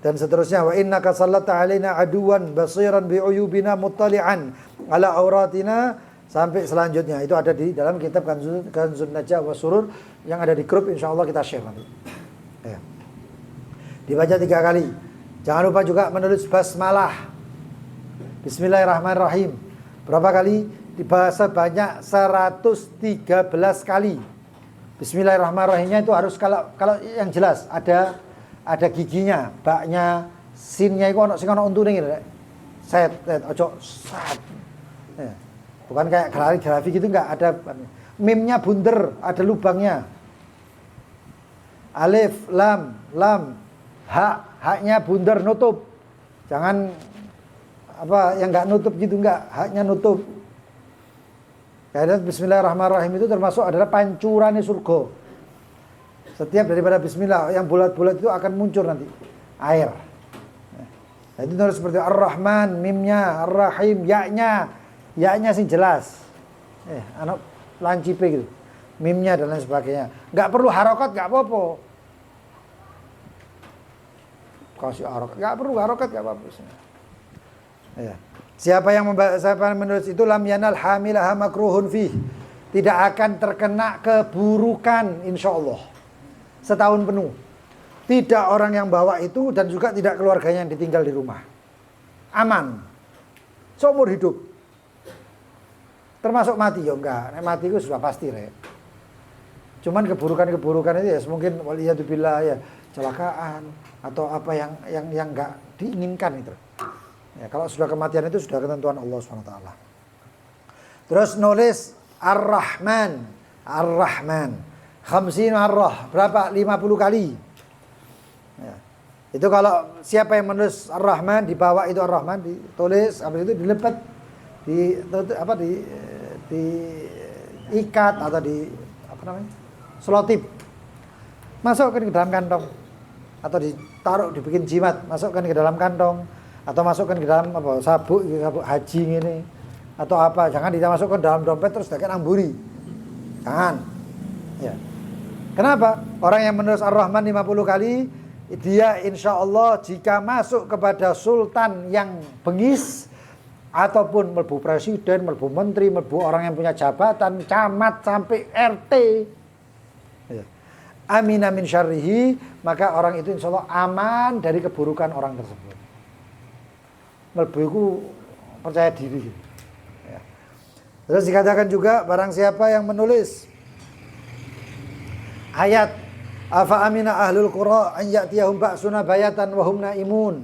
Dan seterusnya, wa innaka sallata alaina aduwan basiran bi'uyubina muttali'an ala auratina, sampai selanjutnya. Itu ada di dalam kitab Kanzun Najah wa Surur yang ada di grup, insyaallah kita share nanti. Ya. Dibaca 3 kali. Jangan lupa juga menulis basmalah. Bismillahirrahmanirrahim. Berapa kali? Dibahasa banyak 113 kali. Bismillahirrahmanirrahimnya itu harus kalau yang jelas ada giginya, baknya, sinnya itu ono sing ono untune gitu. Set ojo sat. Ya. Bukan kayak grafik gitu, enggak ada mimnya bunder, ada lubangnya. Alif, lam, haknya bunder nutup. Jangan yang enggak nutup gitu, enggak, haknya nutup. Karena Bismillahirrahmanirrahim itu termasuk adalah pancurannya surga. Setiap daripada Bismillah yang bulat-bulat itu akan muncul nanti air. Nah, itu harus seperti Ar-Rahman, mimnya, Ar-Rahim, yaknya sih jelas. lancipe gitu. Mimnya dan lain sebagainya. Nggak perlu harokat, nggak apa-apa. Kasih harokat, nggak perlu harokat, nggak apa-apa. Ya. Siapa yang menulis itu lam yanal hamilaha makruhun fih. Tidak akan terkena keburukan insyaallah. Setahun penuh. Tidak orang yang bawa itu dan juga tidak keluarganya yang ditinggal di rumah. Aman. Seumur hidup. Termasuk mati ya enggak. Mati itu sudah pasti, Rek. Cuman keburukan-keburukan itu ya mungkin waliyadzubillah ya kecelakaan atau apa yang enggak diinginkan itu. Ya, kalau sudah kematian itu sudah ketentuan Allah SWT. Terus nulis Ar-Rahman. Ar-Rahman. Khamsin marrah. Berapa? 50 kali. Ya. Itu kalau siapa yang menulis Ar-Rahman, dibawa itu Ar-Rahman, ditulis, habis itu dilepet, diikat atau selotip. Masukkan ke dalam kantong. Atau ditaruh, dibikin jimat, masukkan ke dalam kantong. Atau masukkan ke dalam sabuk haji ini atau apa, jangan dimasukkan dalam dompet terus kayak namburi, jangan ya. Kenapa? Orang yang menulis Ar-Rahman 50 kali dia insya Allah jika masuk kepada sultan yang bengis ataupun melbu presiden, melbu menteri, melbu orang yang punya jabatan, camat sampai RT ya. Amin amin syarrihi, maka orang itu insya Allah aman dari keburukan orang tersebut. Melbu percaya diri ya. Terus dikatakan juga barang siapa yang menulis ayat afa amina ahlul qura an ya'tiyahum ba'suna bayatan wa hum naimun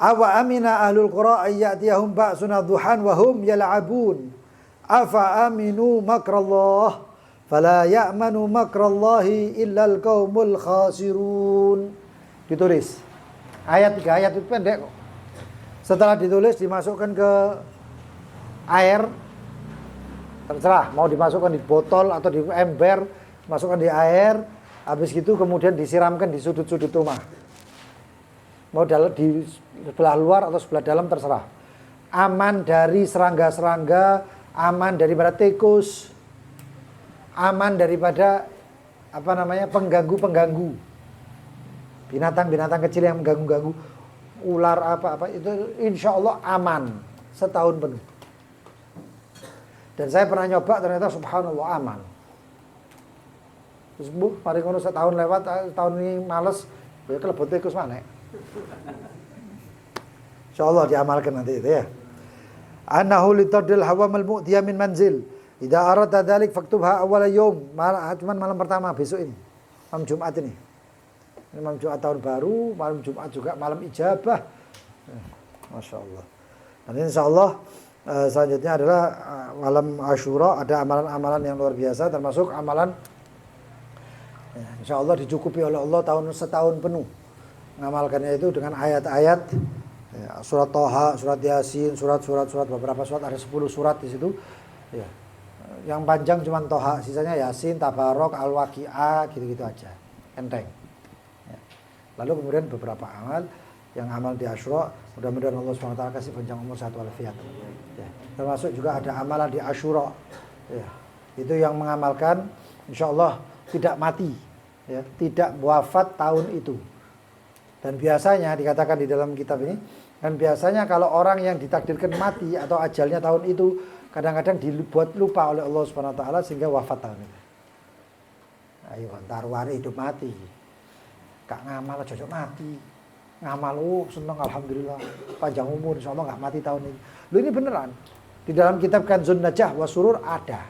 awa amina ahlul qura an ya'tiyahum ba'suna duhan wa hum yal'abun afa aminu makrallah fala ya'manu makrallahi illa al-qaumul khasirun. Ditulis ayat 3 ayat itu pendek kok. Setelah ditulis dimasukkan ke air, terserah mau dimasukkan di botol atau di ember, masukkan di air, habis gitu kemudian disiramkan di sudut-sudut rumah. Mau di sebelah luar atau sebelah dalam terserah. Aman dari serangga-serangga, aman daripada tikus, aman daripada pengganggu-pengganggu. Binatang-binatang kecil yang mengganggu-ganggu. Ular apa-apa itu insya Allah aman setahun penuh. Dan saya pernah nyoba ternyata subhanallah aman. Terus mari ngono setahun lewat, tahun ini males, ya kelebut tikus mana? Insya Allah diamalkan nanti itu ya. Annahu litadil hawamal mu'tiya min manzil. Idza arada dzalik faktubha awwal yaum. Cuman malam pertama besok ini. Malam Jumat ini. Malam Jumat tahun baru, malam Jumat juga malam ijabah. Masya Allah. Nanti insya Allah selanjutnya adalah malam Asyura, ada amalan-amalan yang luar biasa, termasuk amalan insya Allah dicukupi oleh Allah setahun penuh. Mengamalkannya itu dengan ayat-ayat surat Toha, surat Yasin, surat beberapa surat, ada 10 surat di situ. Ya. Yang panjang cuma Toha, sisanya Yasin, Tabarok, Al-Waqi'ah, gitu-gitu aja. Enteng. Lalu kemudian beberapa amal yang amal di Asyura, mudah-mudahan Allah SWT kasih panjang umur sehat walafiat. Ya. Termasuk juga ada amalan di Asyura. Ya. Itu yang mengamalkan insya Allah tidak mati, ya. Tidak wafat tahun itu. Dan biasanya dikatakan di dalam kitab ini, dan biasanya kalau orang yang ditakdirkan mati atau ajalnya tahun itu, kadang-kadang dibuat lupa oleh Allah SWT sehingga wafat tahun itu. Ayo tarwari hidup mati. Gak ngamal cocok mati. Ngamal seneng alhamdulillah panjang umur insyaallah gak mati tahun ini. Lu ini beneran. Di dalam kitab Kanzun Najah wa Surur ada.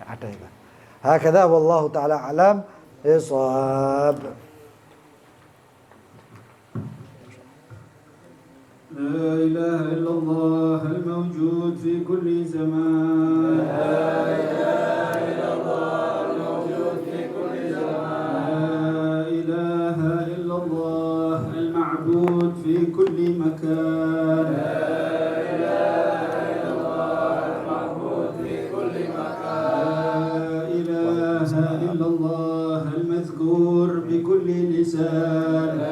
Ada itu. Hakadha wallahu taala alam isab. لا إله إلا الله الموجود في كل زمان. لا إله إلا الله الموجود في كل زمان. لا إله إلا الله المعبود في كل مكان. لا إله إلا الله المعبود في كل مكان. لا إله إلا الله المذكور بكل لسان.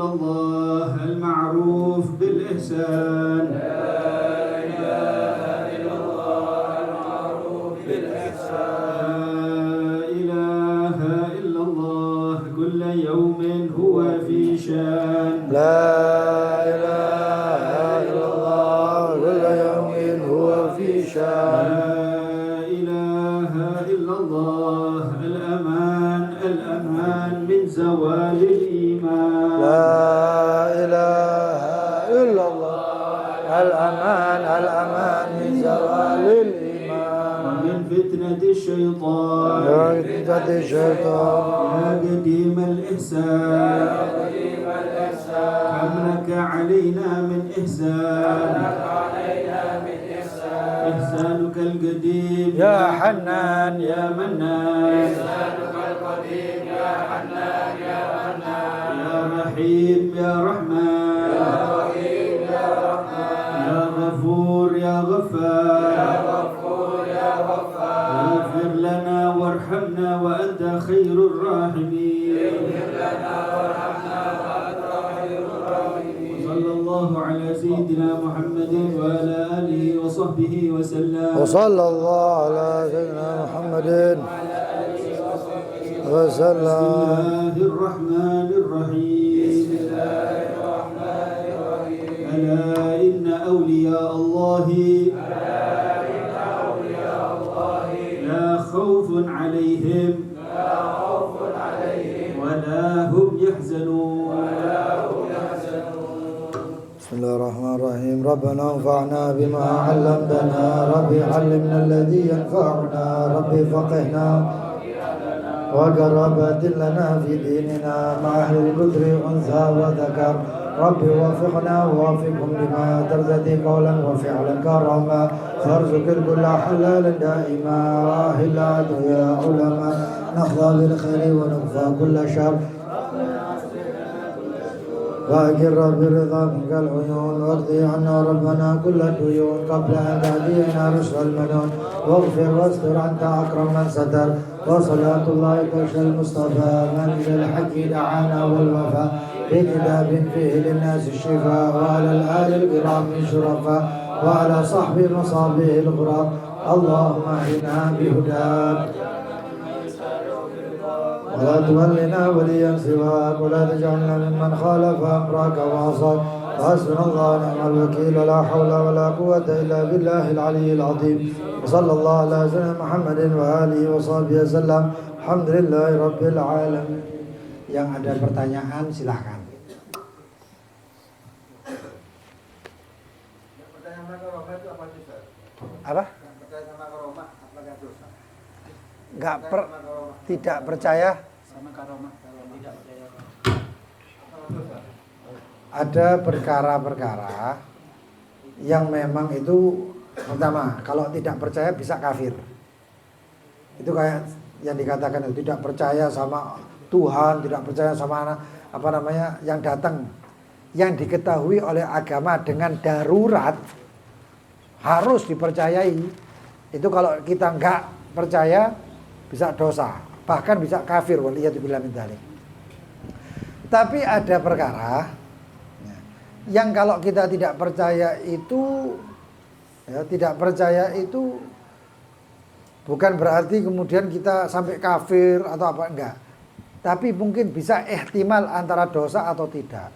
Allah شان. لا إله إلا الله الأمان الأمان من زوال الإيمان. لا إله إلا الله الأمان الأمان من زوال الإيمان. ومن فتنة الشيطان. يا فتنة الشيطان. يا قديم الإحسان. حملك علينا من إحسان. إحسانك القديم يا حنان يا منان. يا رحيم يا رحمن. يا غفور يا غفار. اغفر لنا وارحمنا وأنت خير الراحمين. وصلى الله على سيدنا محمد وعلى آله وصحبه وسلم. وصلى الله على سيدنا محمد بسم وسلم. الله الرحمن الرحيم. ألا إن أولياء الله لا خوف عليهم ولا هم يحزنون. بسم الله الرحمن الرحيم. ربنا انفعنا بما علمتنا ربي علمنا الذي ينفعنا ربي فقهنا وقربت لنا في ديننا مع أهل القدر أنثى وذكر ربي وفقنا ووفقهم لما ترتدي قولا وفعلا كرما فارزق الكل حلالا دائما واهل يا علماء نحظى بالخير ونكفى كل شر فأجر برضا منك العيون وارضي عنا ربنا كل الديون قبل أن تهدينا رشد المنون واغفر واستر أنت أكرم من ستر وصلاة الله تغشى المصطفى من للحق دعانا والوفاء بكتاب فيه للناس الشفاء وعلى الآل الكرام شرفاء وعلى صحب مصابه الغراب اللهم اهدنا بهداك ولا تولنا وليا سواك ولا تجعلنا ممن خالف امرك وعصاك وحسبنا الله ونعم الوكيل ولا حول ولا قوة إلا بالله العلي العظيم وصلى الله على سيدنا محمد وآله وصحبه وسلم الحمد لله رب العالمين. Yang ada pertanyaan silahkan. Apa? Tidak percaya sama karomah tidak percaya. ada perkara-perkara yang memang itu pertama kalau tidak percaya bisa kafir. Itu kayak yang dikatakan itu tidak percaya sama Tuhan, tidak percaya sama apa namanya yang datang yang diketahui oleh agama dengan darurat harus dipercayai. Itu kalau kita enggak percaya bisa dosa, bahkan bisa kafir waliyadzubillah min dzalik. Tapi ada perkara yang kalau kita tidak percaya itu ya, tidak percaya itu bukan berarti kemudian kita sampai kafir atau apa enggak. Tapi mungkin bisa ihtimal antara dosa atau tidak.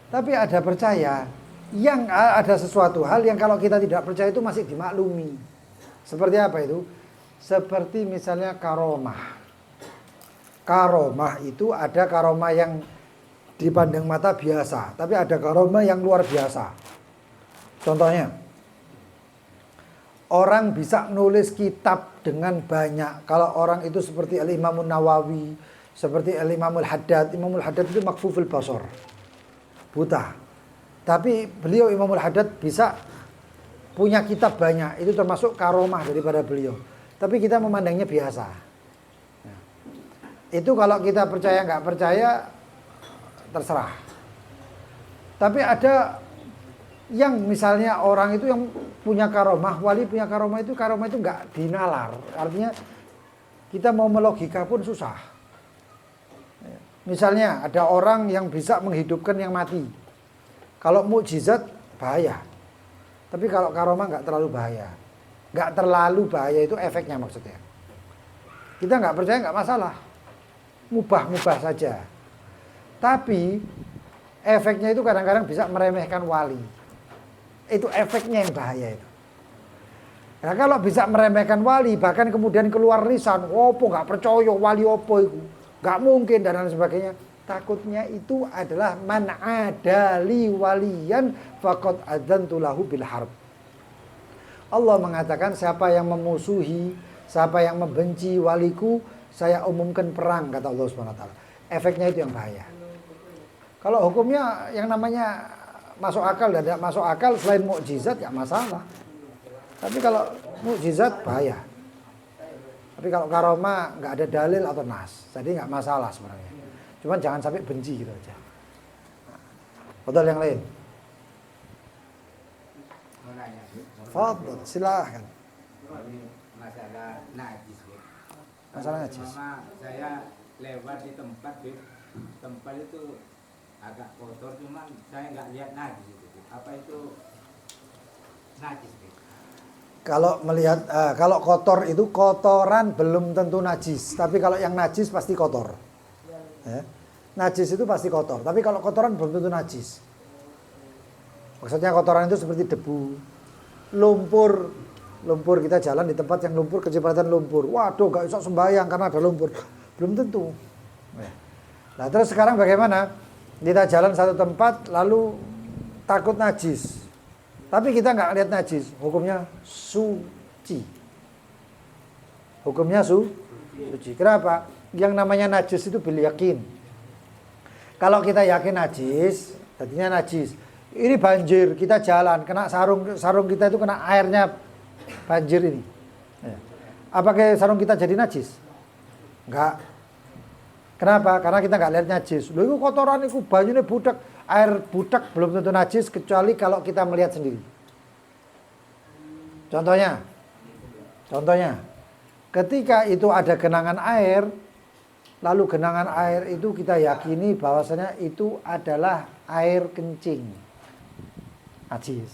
Tapi ada percaya yang ada sesuatu hal yang kalau kita tidak percaya itu masih dimaklumi. Seperti apa itu? Seperti misalnya karomah. Karomah itu ada karomah yang dipandang mata biasa, tapi ada karomah yang luar biasa. Contohnya, orang bisa nulis kitab dengan banyak. Kalau orang itu seperti Al-Imam Nawawi, seperti Al-Imam Al-Haddad. Imam Al-Haddad itu makfuful basar, buta. Tapi beliau Imam Al-Haddad bisa punya kitab banyak. Itu termasuk karomah daripada beliau. Tapi kita memandangnya biasa. Itu kalau kita percaya nggak percaya terserah. Tapi ada yang misalnya orang itu yang punya karomah, wali punya karomah itu nggak dinalar. Artinya kita mau melogika pun susah. Misalnya ada orang yang bisa menghidupkan yang mati. Kalau mukjizat bahaya. Tapi kalau karomah nggak terlalu bahaya. Nggak terlalu bahaya itu efeknya maksudnya. Kita nggak percaya nggak masalah. Mubah-mubah saja. Tapi efeknya itu kadang-kadang bisa meremehkan wali. Itu efeknya yang bahaya itu. Nah, kalau bisa meremehkan wali, bahkan kemudian keluar lisan, opo nggak percaya wali opo itu, nggak mungkin dan lain sebagainya. Takutnya itu adalah man adali waliyan faqad adzantu lahu bil harb. Allah mengatakan siapa yang memusuhi, siapa yang membenci waliku, saya umumkan perang, kata Allah Subhanahu wa taala. Efeknya itu yang bahaya. Kalau hukumnya yang namanya masuk akal dan tidak masuk akal selain mukjizat ya masalah. Tapi kalau mukjizat bahaya. Tapi kalau karomah nggak ada dalil atau nas, jadi nggak masalah sebenarnya. Cuman jangan sampai benci gitu aja. Betul yang lain. Fadl, silahkan. Masalah najis. Masalah najis. Saya lewat di tempat itu agak kotor, cuman saya nggak lihat najis itu. Apa itu najis? Kalau melihat kalau kotor itu kotoran belum tentu najis, tapi kalau yang najis pasti kotor. Ya. Najis itu pasti kotor, tapi kalau kotoran belum tentu najis. Maksudnya kotoran itu seperti debu, lumpur kita jalan di tempat yang lumpur, kecipratan lumpur. Waduh, gak bisa sembahyang karena ada lumpur. Belum tentu. Nah terus sekarang bagaimana? Kita jalan satu tempat lalu takut najis. Tapi kita nggak lihat najis, hukumnya suci. Hukumnya suci. Kenapa? Yang namanya najis itu bil yakin. Kalau kita yakin najis, jadinya najis. Ini banjir, kita jalan, kena sarung kita itu kena airnya banjir ini. Apakah sarung kita jadi najis? Enggak. Kenapa? Karena kita nggak lihat najis. Loh, itu kotoran itu banyunya budak. Air budak belum tentu najis kecuali kalau kita melihat sendiri. Contohnya, ketika itu ada genangan air, lalu genangan air itu kita yakini bahwasanya itu adalah air kencing, najis.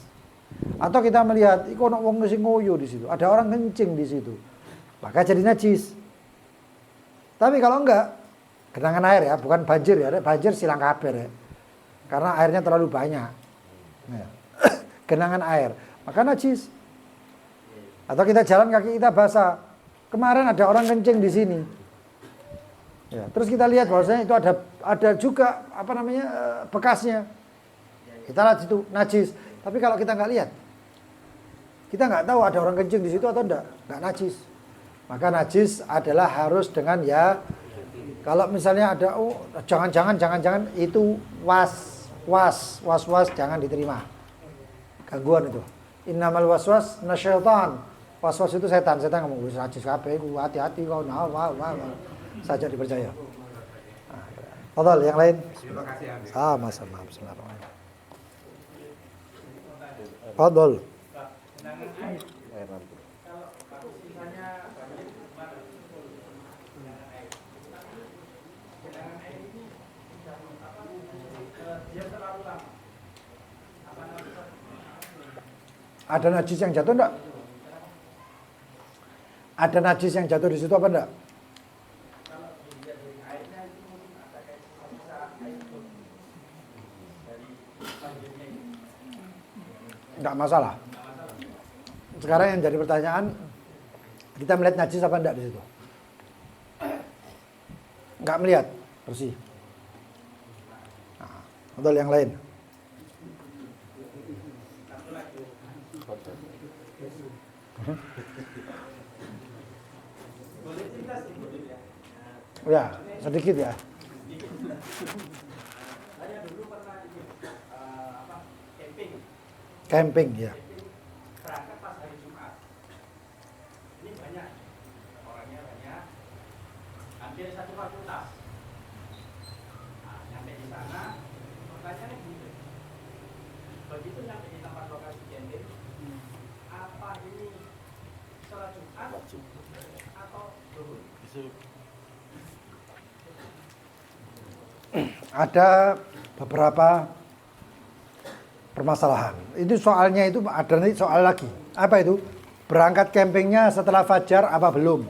Atau kita melihat, iku ono wong sing ngoyo di situ, ada orang kencing di situ, maka jadi najis. Tapi kalau enggak, genangan air ya, bukan banjir ya, banjir silang kabar ya. Karena airnya terlalu banyak. Genangan air, maka najis. Atau kita jalan kaki kita basah. Kemarin ada orang kencing di sini. Ya, terus kita lihat bahwasanya itu ada juga bekasnya. Kita lihat itu najis. Tapi kalau kita nggak lihat, kita nggak tahu ada orang kencing di situ atau nggak najis. Maka najis adalah harus dengan ya. Kalau misalnya ada jangan itu was jangan diterima. Gangguan itu. Innamal waswas nasyaitan. Was itu setan ngomong wis najis kabeh iku, hati-hati kau saja dipercaya. Fadhal yang lain. Terima kasih. Sama-sama. Bismillahirrahmanirrahim. Fadhal. Ada najis yang jatuh enggak? Ada najis yang jatuh di situ apa enggak? Enggak masalah. Sekarang yang jadi pertanyaan, kita melihat najis apa enggak di situ? Enggak melihat, bersih. Nah, atau yang lain. Ya, sedikit ya. Saya dulu pernah Camping ya. berangkat pas hari Jumat. Ini banyak orangnya banyak, hampir satu fakultas. Nah, nyampe di sana, pertanyaannya gini. Begitu nyampe di tempat lokasi camping, apa ini sholat Jumat atau zuhur? Ada beberapa permasalahan. Itu soalnya itu ada nanti soal lagi. Apa itu? Berangkat campingnya setelah fajar apa belum?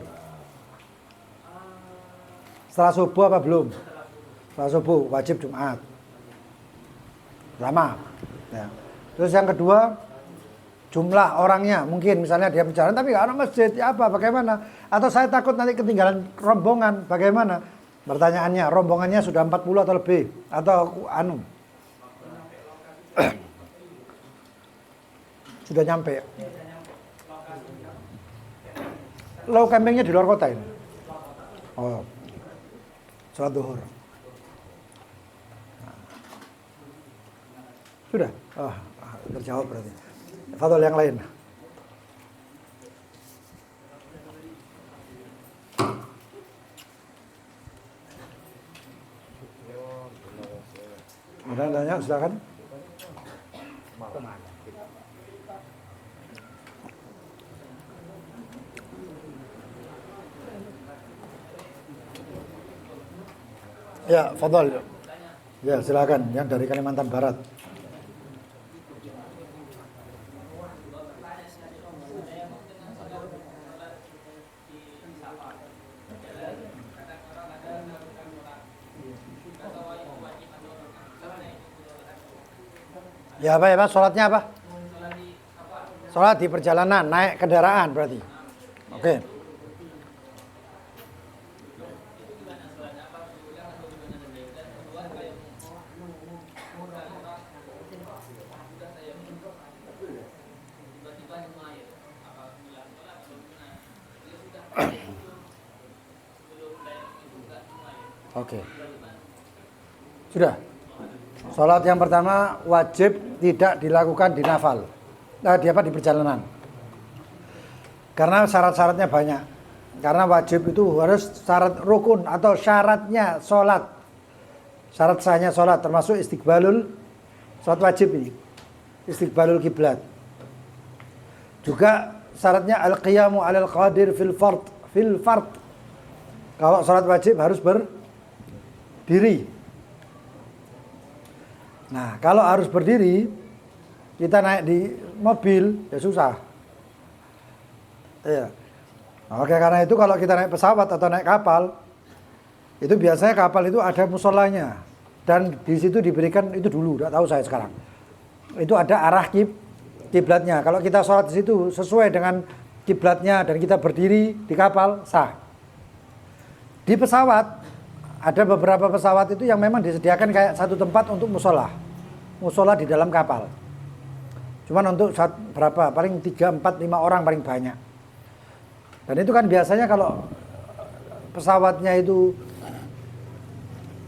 Setelah subuh apa belum? Setelah subuh wajib Jumat. Pertama. Ya. Terus yang kedua, jumlah orangnya, mungkin misalnya dia perjalanan tapi nggak ada masjid, ya apa, bagaimana? Atau saya takut nanti ketinggalan rombongan, bagaimana? Pertanyaannya, rombongannya sudah 40 atau lebih, atau sudah nyampe. Low campingnya di luar kota ini. Oh, sholat duhur. Sudah? Oh, terjawab berarti. Fadol yang lain. Ada nanya, silakan. Ya, Fadol. Ya, silakan yang dari Kalimantan Barat. Ya apa ya Pak, sholatnya apa? Sholat di perjalanan, naik kendaraan berarti. Oke. Oke. Sudah. Sholat yang pertama wajib tidak dilakukan di nafal. Di perjalanan. Karena syarat-syaratnya banyak. Karena wajib itu harus syarat rukun atau syaratnya sholat. Syarat sahnya sholat termasuk istiqbalul, sholat wajib ini. Istiqbalul kiblat. Juga syaratnya al-qiyamu alal qadir fil fard. Kalau sholat wajib harus berdiri. Nah, kalau harus berdiri, kita naik di mobil, ya susah. Iya. Oke, karena itu kalau kita naik pesawat atau naik kapal, itu biasanya kapal itu ada musolanya. Dan di situ diberikan, itu dulu, tidak tahu saya sekarang. Itu ada arah kiblatnya. Kalau kita sholat di situ sesuai dengan kiblatnya dan kita berdiri di kapal, sah. Di pesawat, ada beberapa pesawat itu yang memang disediakan kayak satu tempat untuk musola di dalam kapal. Cuman untuk berapa? Paling 3, 4, 5 orang paling banyak. Dan itu kan biasanya kalau pesawatnya itu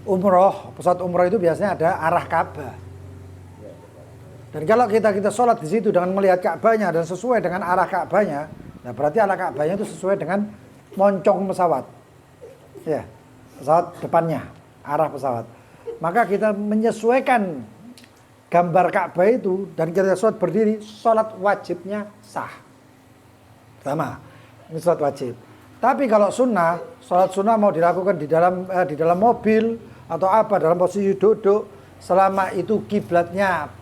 pesawat umroh itu biasanya ada arah Ka'bah. Dan kalau kita sholat di situ dengan melihat Ka'bahnya dan sesuai dengan arah Ka'bahnya, nah berarti arah Ka'bahnya itu sesuai dengan moncong pesawat. Ya. Pesawat depannya, arah pesawat. Maka kita menyesuaikan gambar Ka'bah itu dan kita sholat berdiri, sholat wajibnya sah. Pertama, ini sholat wajib. Tapi kalau sunnah, sholat sunnah mau dilakukan di dalam mobil atau apa, dalam posisi duduk, selama itu kiblatnya,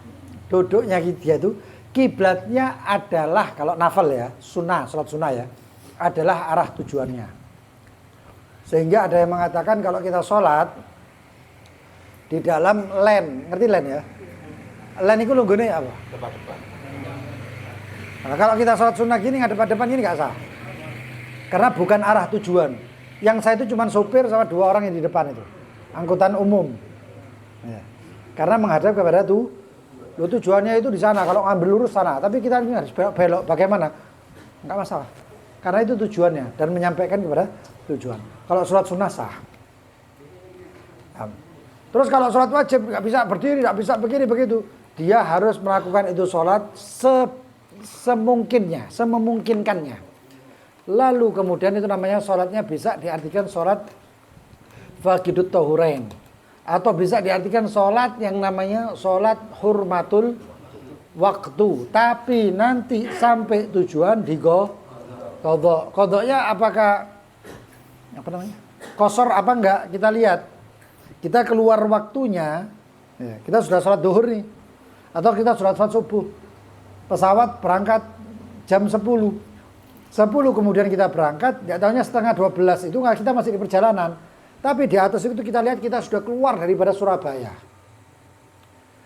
duduknya dia itu, kiblatnya adalah, kalau nafal ya, sunnah, sholat sunnah ya, adalah arah tujuannya. Sehingga ada yang mengatakan kalau kita sholat di dalam len, ngerti len ya? Len itu lunggune apa? Depan-depan. Nah, kalau kita sholat sunnah gini nggak depan-depan gini nggak sah. Karena bukan arah tujuan. Yang sah itu cuma sopir sama 2 orang yang di depan itu, angkutan umum. Ya. Karena menghadap kepada tujuannya itu di sana. Kalau ngambil lurus sana, tapi kita ini harus belok. Bagaimana? Nggak masalah. Karena itu tujuannya dan menyampaikan kepada tujuan. Kalau sholat sunnah sah. Terus kalau sholat wajib nggak bisa berdiri, nggak bisa begini begitu. Dia harus melakukan itu sholat sememungkinkannya. Lalu kemudian itu namanya sholatnya bisa diartikan sholat faqidut tahurain, atau bisa diartikan sholat yang namanya sholat hurmatul waktu. Tapi nanti sampai tujuan kodok. Kodoknya apakah kosor apa enggak, kita lihat. Kita keluar waktunya, ya, kita sudah sholat duhur nih, atau kita sholat subuh. Pesawat berangkat jam 10 kemudian kita berangkat, tidak tahunya setengah 12 itu kita masih di perjalanan. Tapi di atas itu kita lihat kita sudah keluar daripada Surabaya.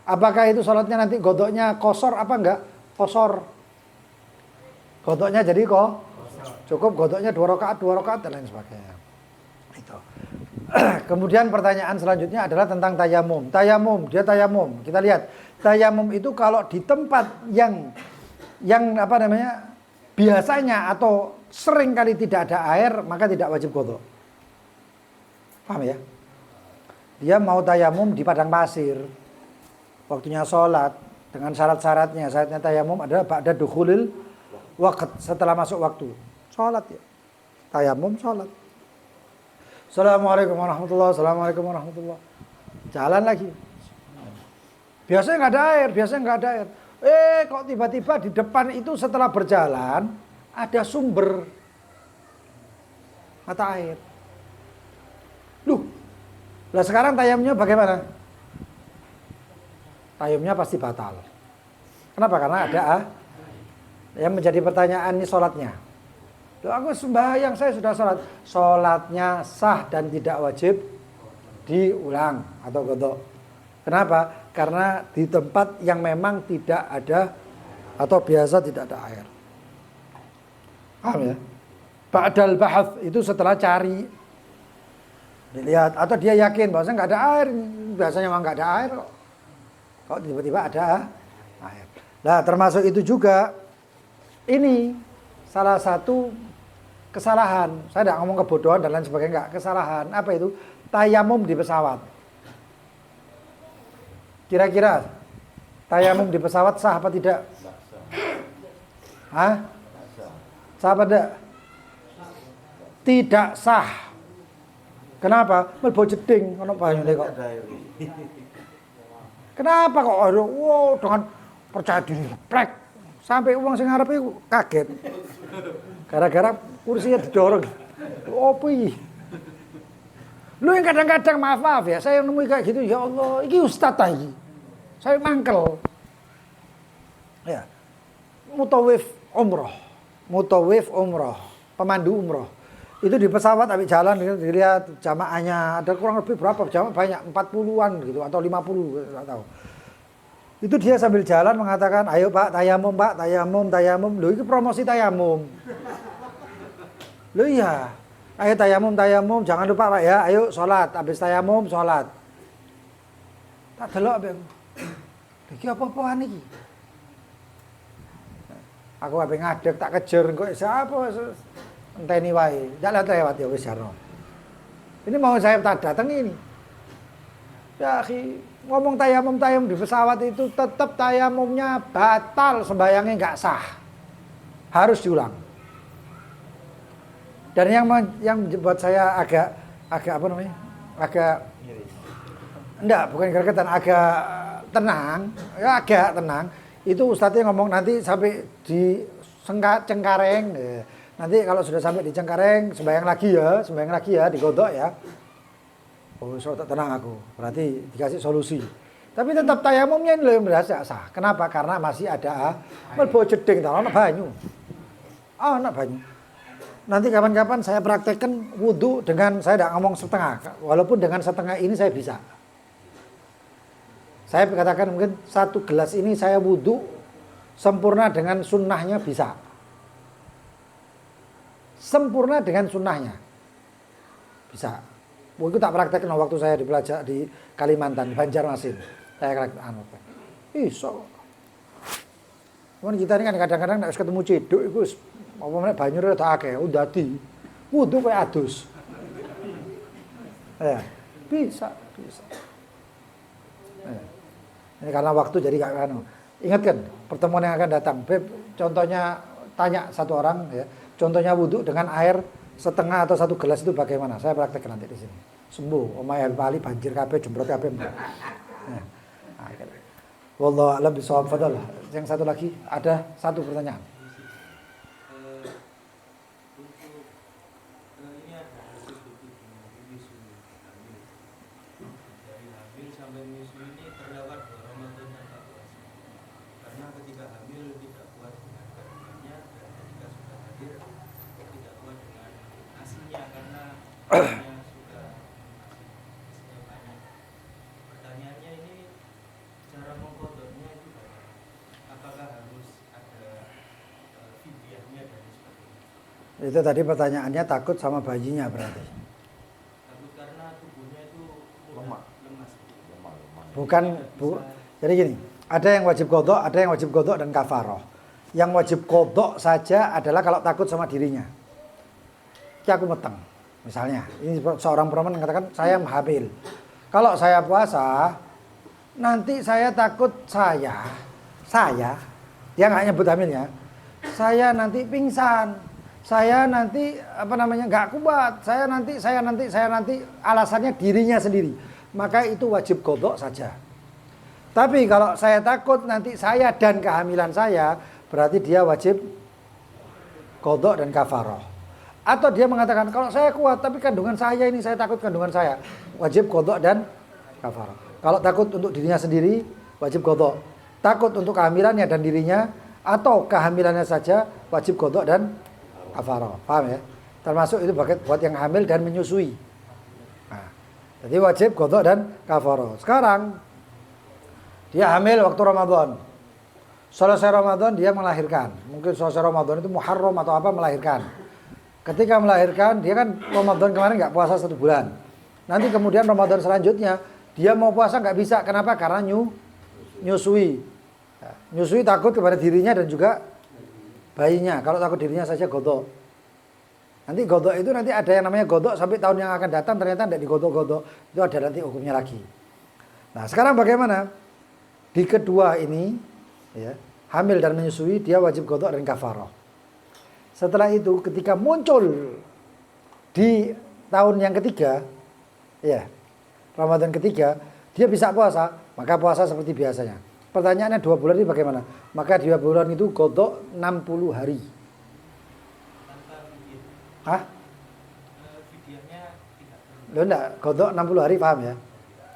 Apakah itu sholatnya nanti godoknya kosor apa enggak? Kosor. Godoknya jadi kok cukup godoknya 2 rakaat dan lain sebagainya. Itu. Kemudian pertanyaan selanjutnya adalah tentang tayamum. Tayamum. Kita lihat, tayamum itu kalau di tempat yang apa namanya? Biasanya atau sering kali tidak ada air, maka tidak wajib godok. Paham ya? Dia mau tayamum di padang pasir. Waktunya sholat dengan syarat-syaratnya. Syaratnya tayamum adalah ba'da dukhulil waqt, setelah masuk waktu. Sholat ya. Tayamum sholat. Assalamualaikum warahmatullahi wabarakatuh. Jalan lagi. Biasanya nggak ada air. Kok tiba-tiba di depan itu setelah berjalan ada sumber mata air. Lah sekarang tayamumnya bagaimana? Tayamumnya pasti batal. Kenapa? Karena ada yang menjadi pertanyaan ini sholatnya. Loh, aku sembahyang, saya sudah sholat. Sholatnya sah dan tidak wajib diulang atau qadha. Kenapa? Karena di tempat yang memang tidak ada atau biasa tidak ada air. Paham ya? Ba'dal bahath itu setelah cari. Dilihat atau dia yakin bahwasanya nggak ada air, biasanya memang nggak ada air kok. Kok tiba-tiba ada air. Nah, termasuk itu juga ini salah satu kesalahan. Saya tidak ngomong kebodohan dan lain sebagainya, enggak, kesalahan. Apa itu? Tayamum di pesawat. Kira-kira tayamum di pesawat sah apa tidak? Hah? Sah apa tidak? Tidak sah. Kenapa? Melbo jeding ono banyune kok. Kenapa kok dengan percaya diri plek sampai uang sing ngarepe kaget. Gara-gara kursinya didorong. Opo iki? Lu yang kadang-kadang maaf ya, saya nemui kayak gitu, ya Allah, iki ustaz ta iki. Saya mangkel. Ya. Mutawif umroh, pemandu umroh. Itu di pesawat habis jalan dilihat jamaahnya ada kurang lebih berapa jamaah, banyak 40-an gitu atau 50 enggak tahu. Itu dia sambil jalan mengatakan, "Ayo Pak, tayamum Pak, tayamum." Loh, itu promosi tayamum. Loh iya. Ayo tayamum, jangan lupa Pak ya. Ayo sholat, habis tayamum sholat. Tak delok aku. Iki apa-apaan iki? Aku ape ngadeg tak kejer kok siapa enteni wae. Jalan lewat ya wis jarno. Ini mau saya datang ini. Ya akhi, ngomong tayamum di pesawat itu tetap tayamumnya batal, sembayangnya enggak sah. Harus diulang. Dan yang buat saya agak apa namanya? Bukan gregetan, agak tenang. Ya agak tenang. Itu ustadznya ngomong nanti sampai di Cengkareng. Nanti kalau sudah sampai di Cengkareng, sembahyang lagi ya, digodok ya. Oh, so tenang aku. Berarti dikasih solusi. Tapi tetap tayamumnya ini loh yang berasa sah. Kenapa? Karena masih ada melbo jeding ta ana banyu. Ana banyu. Nanti kapan-kapan saya praktekkan wudhu dengan, saya tidak ngomong setengah. Walaupun dengan setengah ini saya bisa. Saya katakan mungkin 1 gelas ini saya wudhu sempurna dengan sunnahnya bisa. Sempurna dengan sunnahnya. Bisa. Itu tak praktekkan waktu saya di belajar di Kalimantan, Banjarmasin. Saya praktekkan. Iso. Cuman kita ini kan kadang-kadang nek ketemu ceduk iku apa meneh banyu rada akeh, dadi wudu koyo adus. Ya, bisa. Ini karena waktu jadi gak anu. Ingatkan pertemuan yang akan datang. Beb, contohnya tanya satu orang ya. Contohnya wudhu dengan air setengah atau 1 gelas itu bagaimana? Saya praktekkan nanti di sini. Sembuh. Omahe Bali banjir kabeh, jembrot kabeh. Wallahu a'lam bishawab. Fadal. Yang satu lagi ada 1 pertanyaan. Pertanyaannya ini cara mengkodoknya itu apakah harus ada Itu tadi pertanyaannya takut sama bayinya berarti. Takut karena tubuhnya itu Lemah. lemas. Bukan jadi gini, ada yang wajib kodok, ada yang wajib kodok dan kafaroh. Yang wajib kodok saja adalah kalau takut sama dirinya. Ki aku meteng, misalnya. Ini seorang perempuan yang mengatakan saya hamil. Kalau saya puasa, nanti saya takut saya, dia nggak nyebut hamilnya. Saya nanti pingsan, saya nanti nggak kuat, saya nanti alasannya dirinya sendiri. Maka itu wajib kodok saja. Tapi kalau saya takut nanti saya dan kehamilan saya, berarti dia wajib kodok dan kafaroh. Atau dia mengatakan kalau saya kuat tapi kandungan saya ini saya takut kandungan saya, wajib kodok dan kafaroh. Kalau takut untuk dirinya sendiri, wajib kodok. Takut untuk kehamilannya dan dirinya atau kehamilannya saja, wajib kodok dan kafaroh. Paham ya? Termasuk itu buat yang hamil dan menyusui. Nah, jadi wajib kodok dan kafaroh. Sekarang dia hamil waktu Ramadan. Selesai Ramadan dia melahirkan. Mungkin selesai Ramadan itu Muharram atau apa melahirkan. Ketika melahirkan dia kan Ramadan kemarin nggak puasa 1 bulan. Nanti kemudian Ramadan selanjutnya dia mau puasa nggak bisa. Kenapa? Karena nyusui. Nyusui takut kepada dirinya dan juga bayinya. Kalau takut dirinya saja godok. Nanti godok itu nanti ada yang namanya godok sampai tahun yang akan datang ternyata tidak digodok-godok. Itu ada nanti hukumnya lagi. Nah sekarang bagaimana? Di kedua ini ya, hamil dan menyusui dia wajib godok dan kafaroh. Setelah itu ketika muncul di tahun yang ketiga, ya Ramadan ketiga, dia bisa puasa, maka puasa seperti biasanya. Pertanyaannya 2 bulan ini bagaimana? Maka 2 bulan itu godok 60 hari. Hah? Fidyahnya tidak perlu. Loh enggak, godok 60 hari paham ya?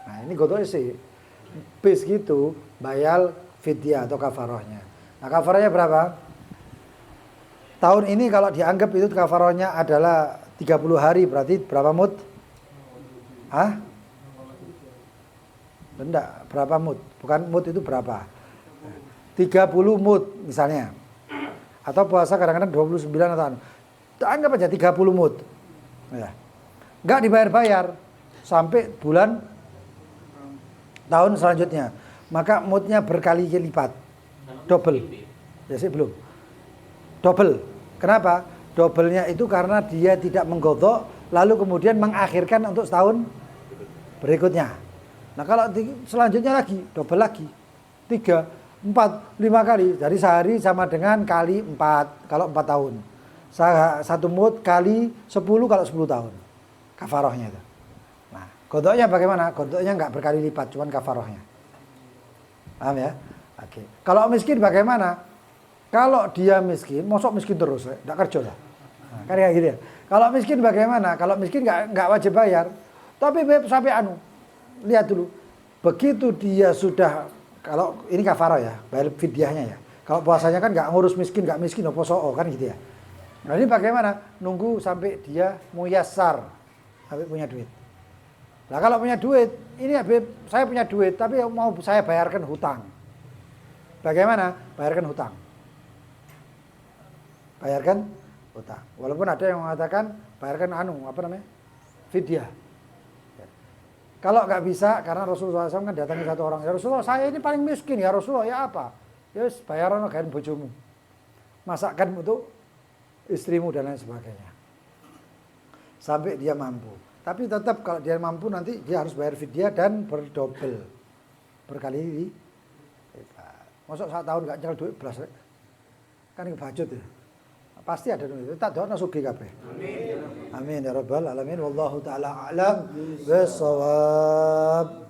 Nah ini godok sih bis gitu, bayal fidyah atau kafarohnya. Nah kafarohnya berapa? Tahun ini kalau dianggap itu kafarohnya adalah 30 hari, berarti berapa mud? Hah? Enggak, berapa mud? Bukan mud itu berapa? 30 mud misalnya. Atau puasa kadang-kadang 29 atau anggap aja 30 mud. Ya. Enggak dibayar-bayar sampai bulan tahun selanjutnya. Maka mudnya berkali lipat. Double. Ya sih belum. Double. Kenapa? Doublenya itu karena dia tidak menggodok lalu kemudian mengakhirkan untuk setahun berikutnya. Nah kalau selanjutnya lagi, double lagi. 3, 4, 5 kali. Jadi sehari sama dengan kali 4 kalau 4 tahun. 1 mud kali 10 kalau 10 tahun. Kafarohnya itu. Nah, godoknya bagaimana? Godoknya enggak berkali lipat, cuman kafarohnya. Paham ya? Oke. Kalau miskin bagaimana? Kalau dia miskin, mosok miskin terus, enggak kerja lah. Nah, kan kayak gitu ya. Kalau miskin bagaimana? Kalau miskin enggak wajib bayar. Tapi sampai lihat dulu. Begitu dia sudah, kalau ini kafarah ya, bayar fidyahnya ya. Kalau puasanya kan enggak ngurus miskin, enggak miskin, poso kan gitu ya. Nah ini bagaimana? Nunggu sampai dia muyassar, sampai punya duit. Nah kalau punya duit, ini Habib, saya punya duit, tapi mau saya bayarkan hutang. Bagaimana? Bayarkan hutang. Bayarkan hutang. Walaupun ada yang mengatakan bayarkan fidyah. Kalau nggak bisa, karena Rasulullah SAW kan datangi satu orang, ya Rasulullah saya ini paling miskin, ya Rasulullah ya apa? Ya bayaran gain bojomu, masakkan untuk istrimu dan lain sebagainya. Sampai dia mampu. Tapi tetap kalau dia mampu nanti dia harus bayar fidyah dan berdobel, berkali lipat. Masuk 1 tahun nggak nyel duit belas, kan ngebajut ya. Pasti ada duit. Tak doa nasuki kabeh. Amin. Amin ya rabbal alamin. Wallahu taala a'lam bis-shawab.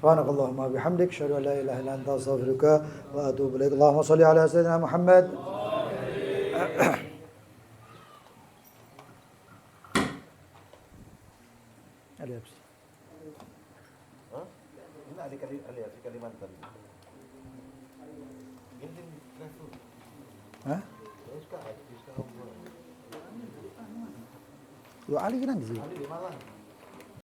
Subhanakallahumma bihamdik asyhadu an la ilaha illa anta astaghfiruka wa atubu ilaik. Allahumma shalli ala sayyidina Muhammad. Alias. Hah? Ini ada Kalimantan. Ini Hah? Yo Ali kan di sini. Ali di Malang.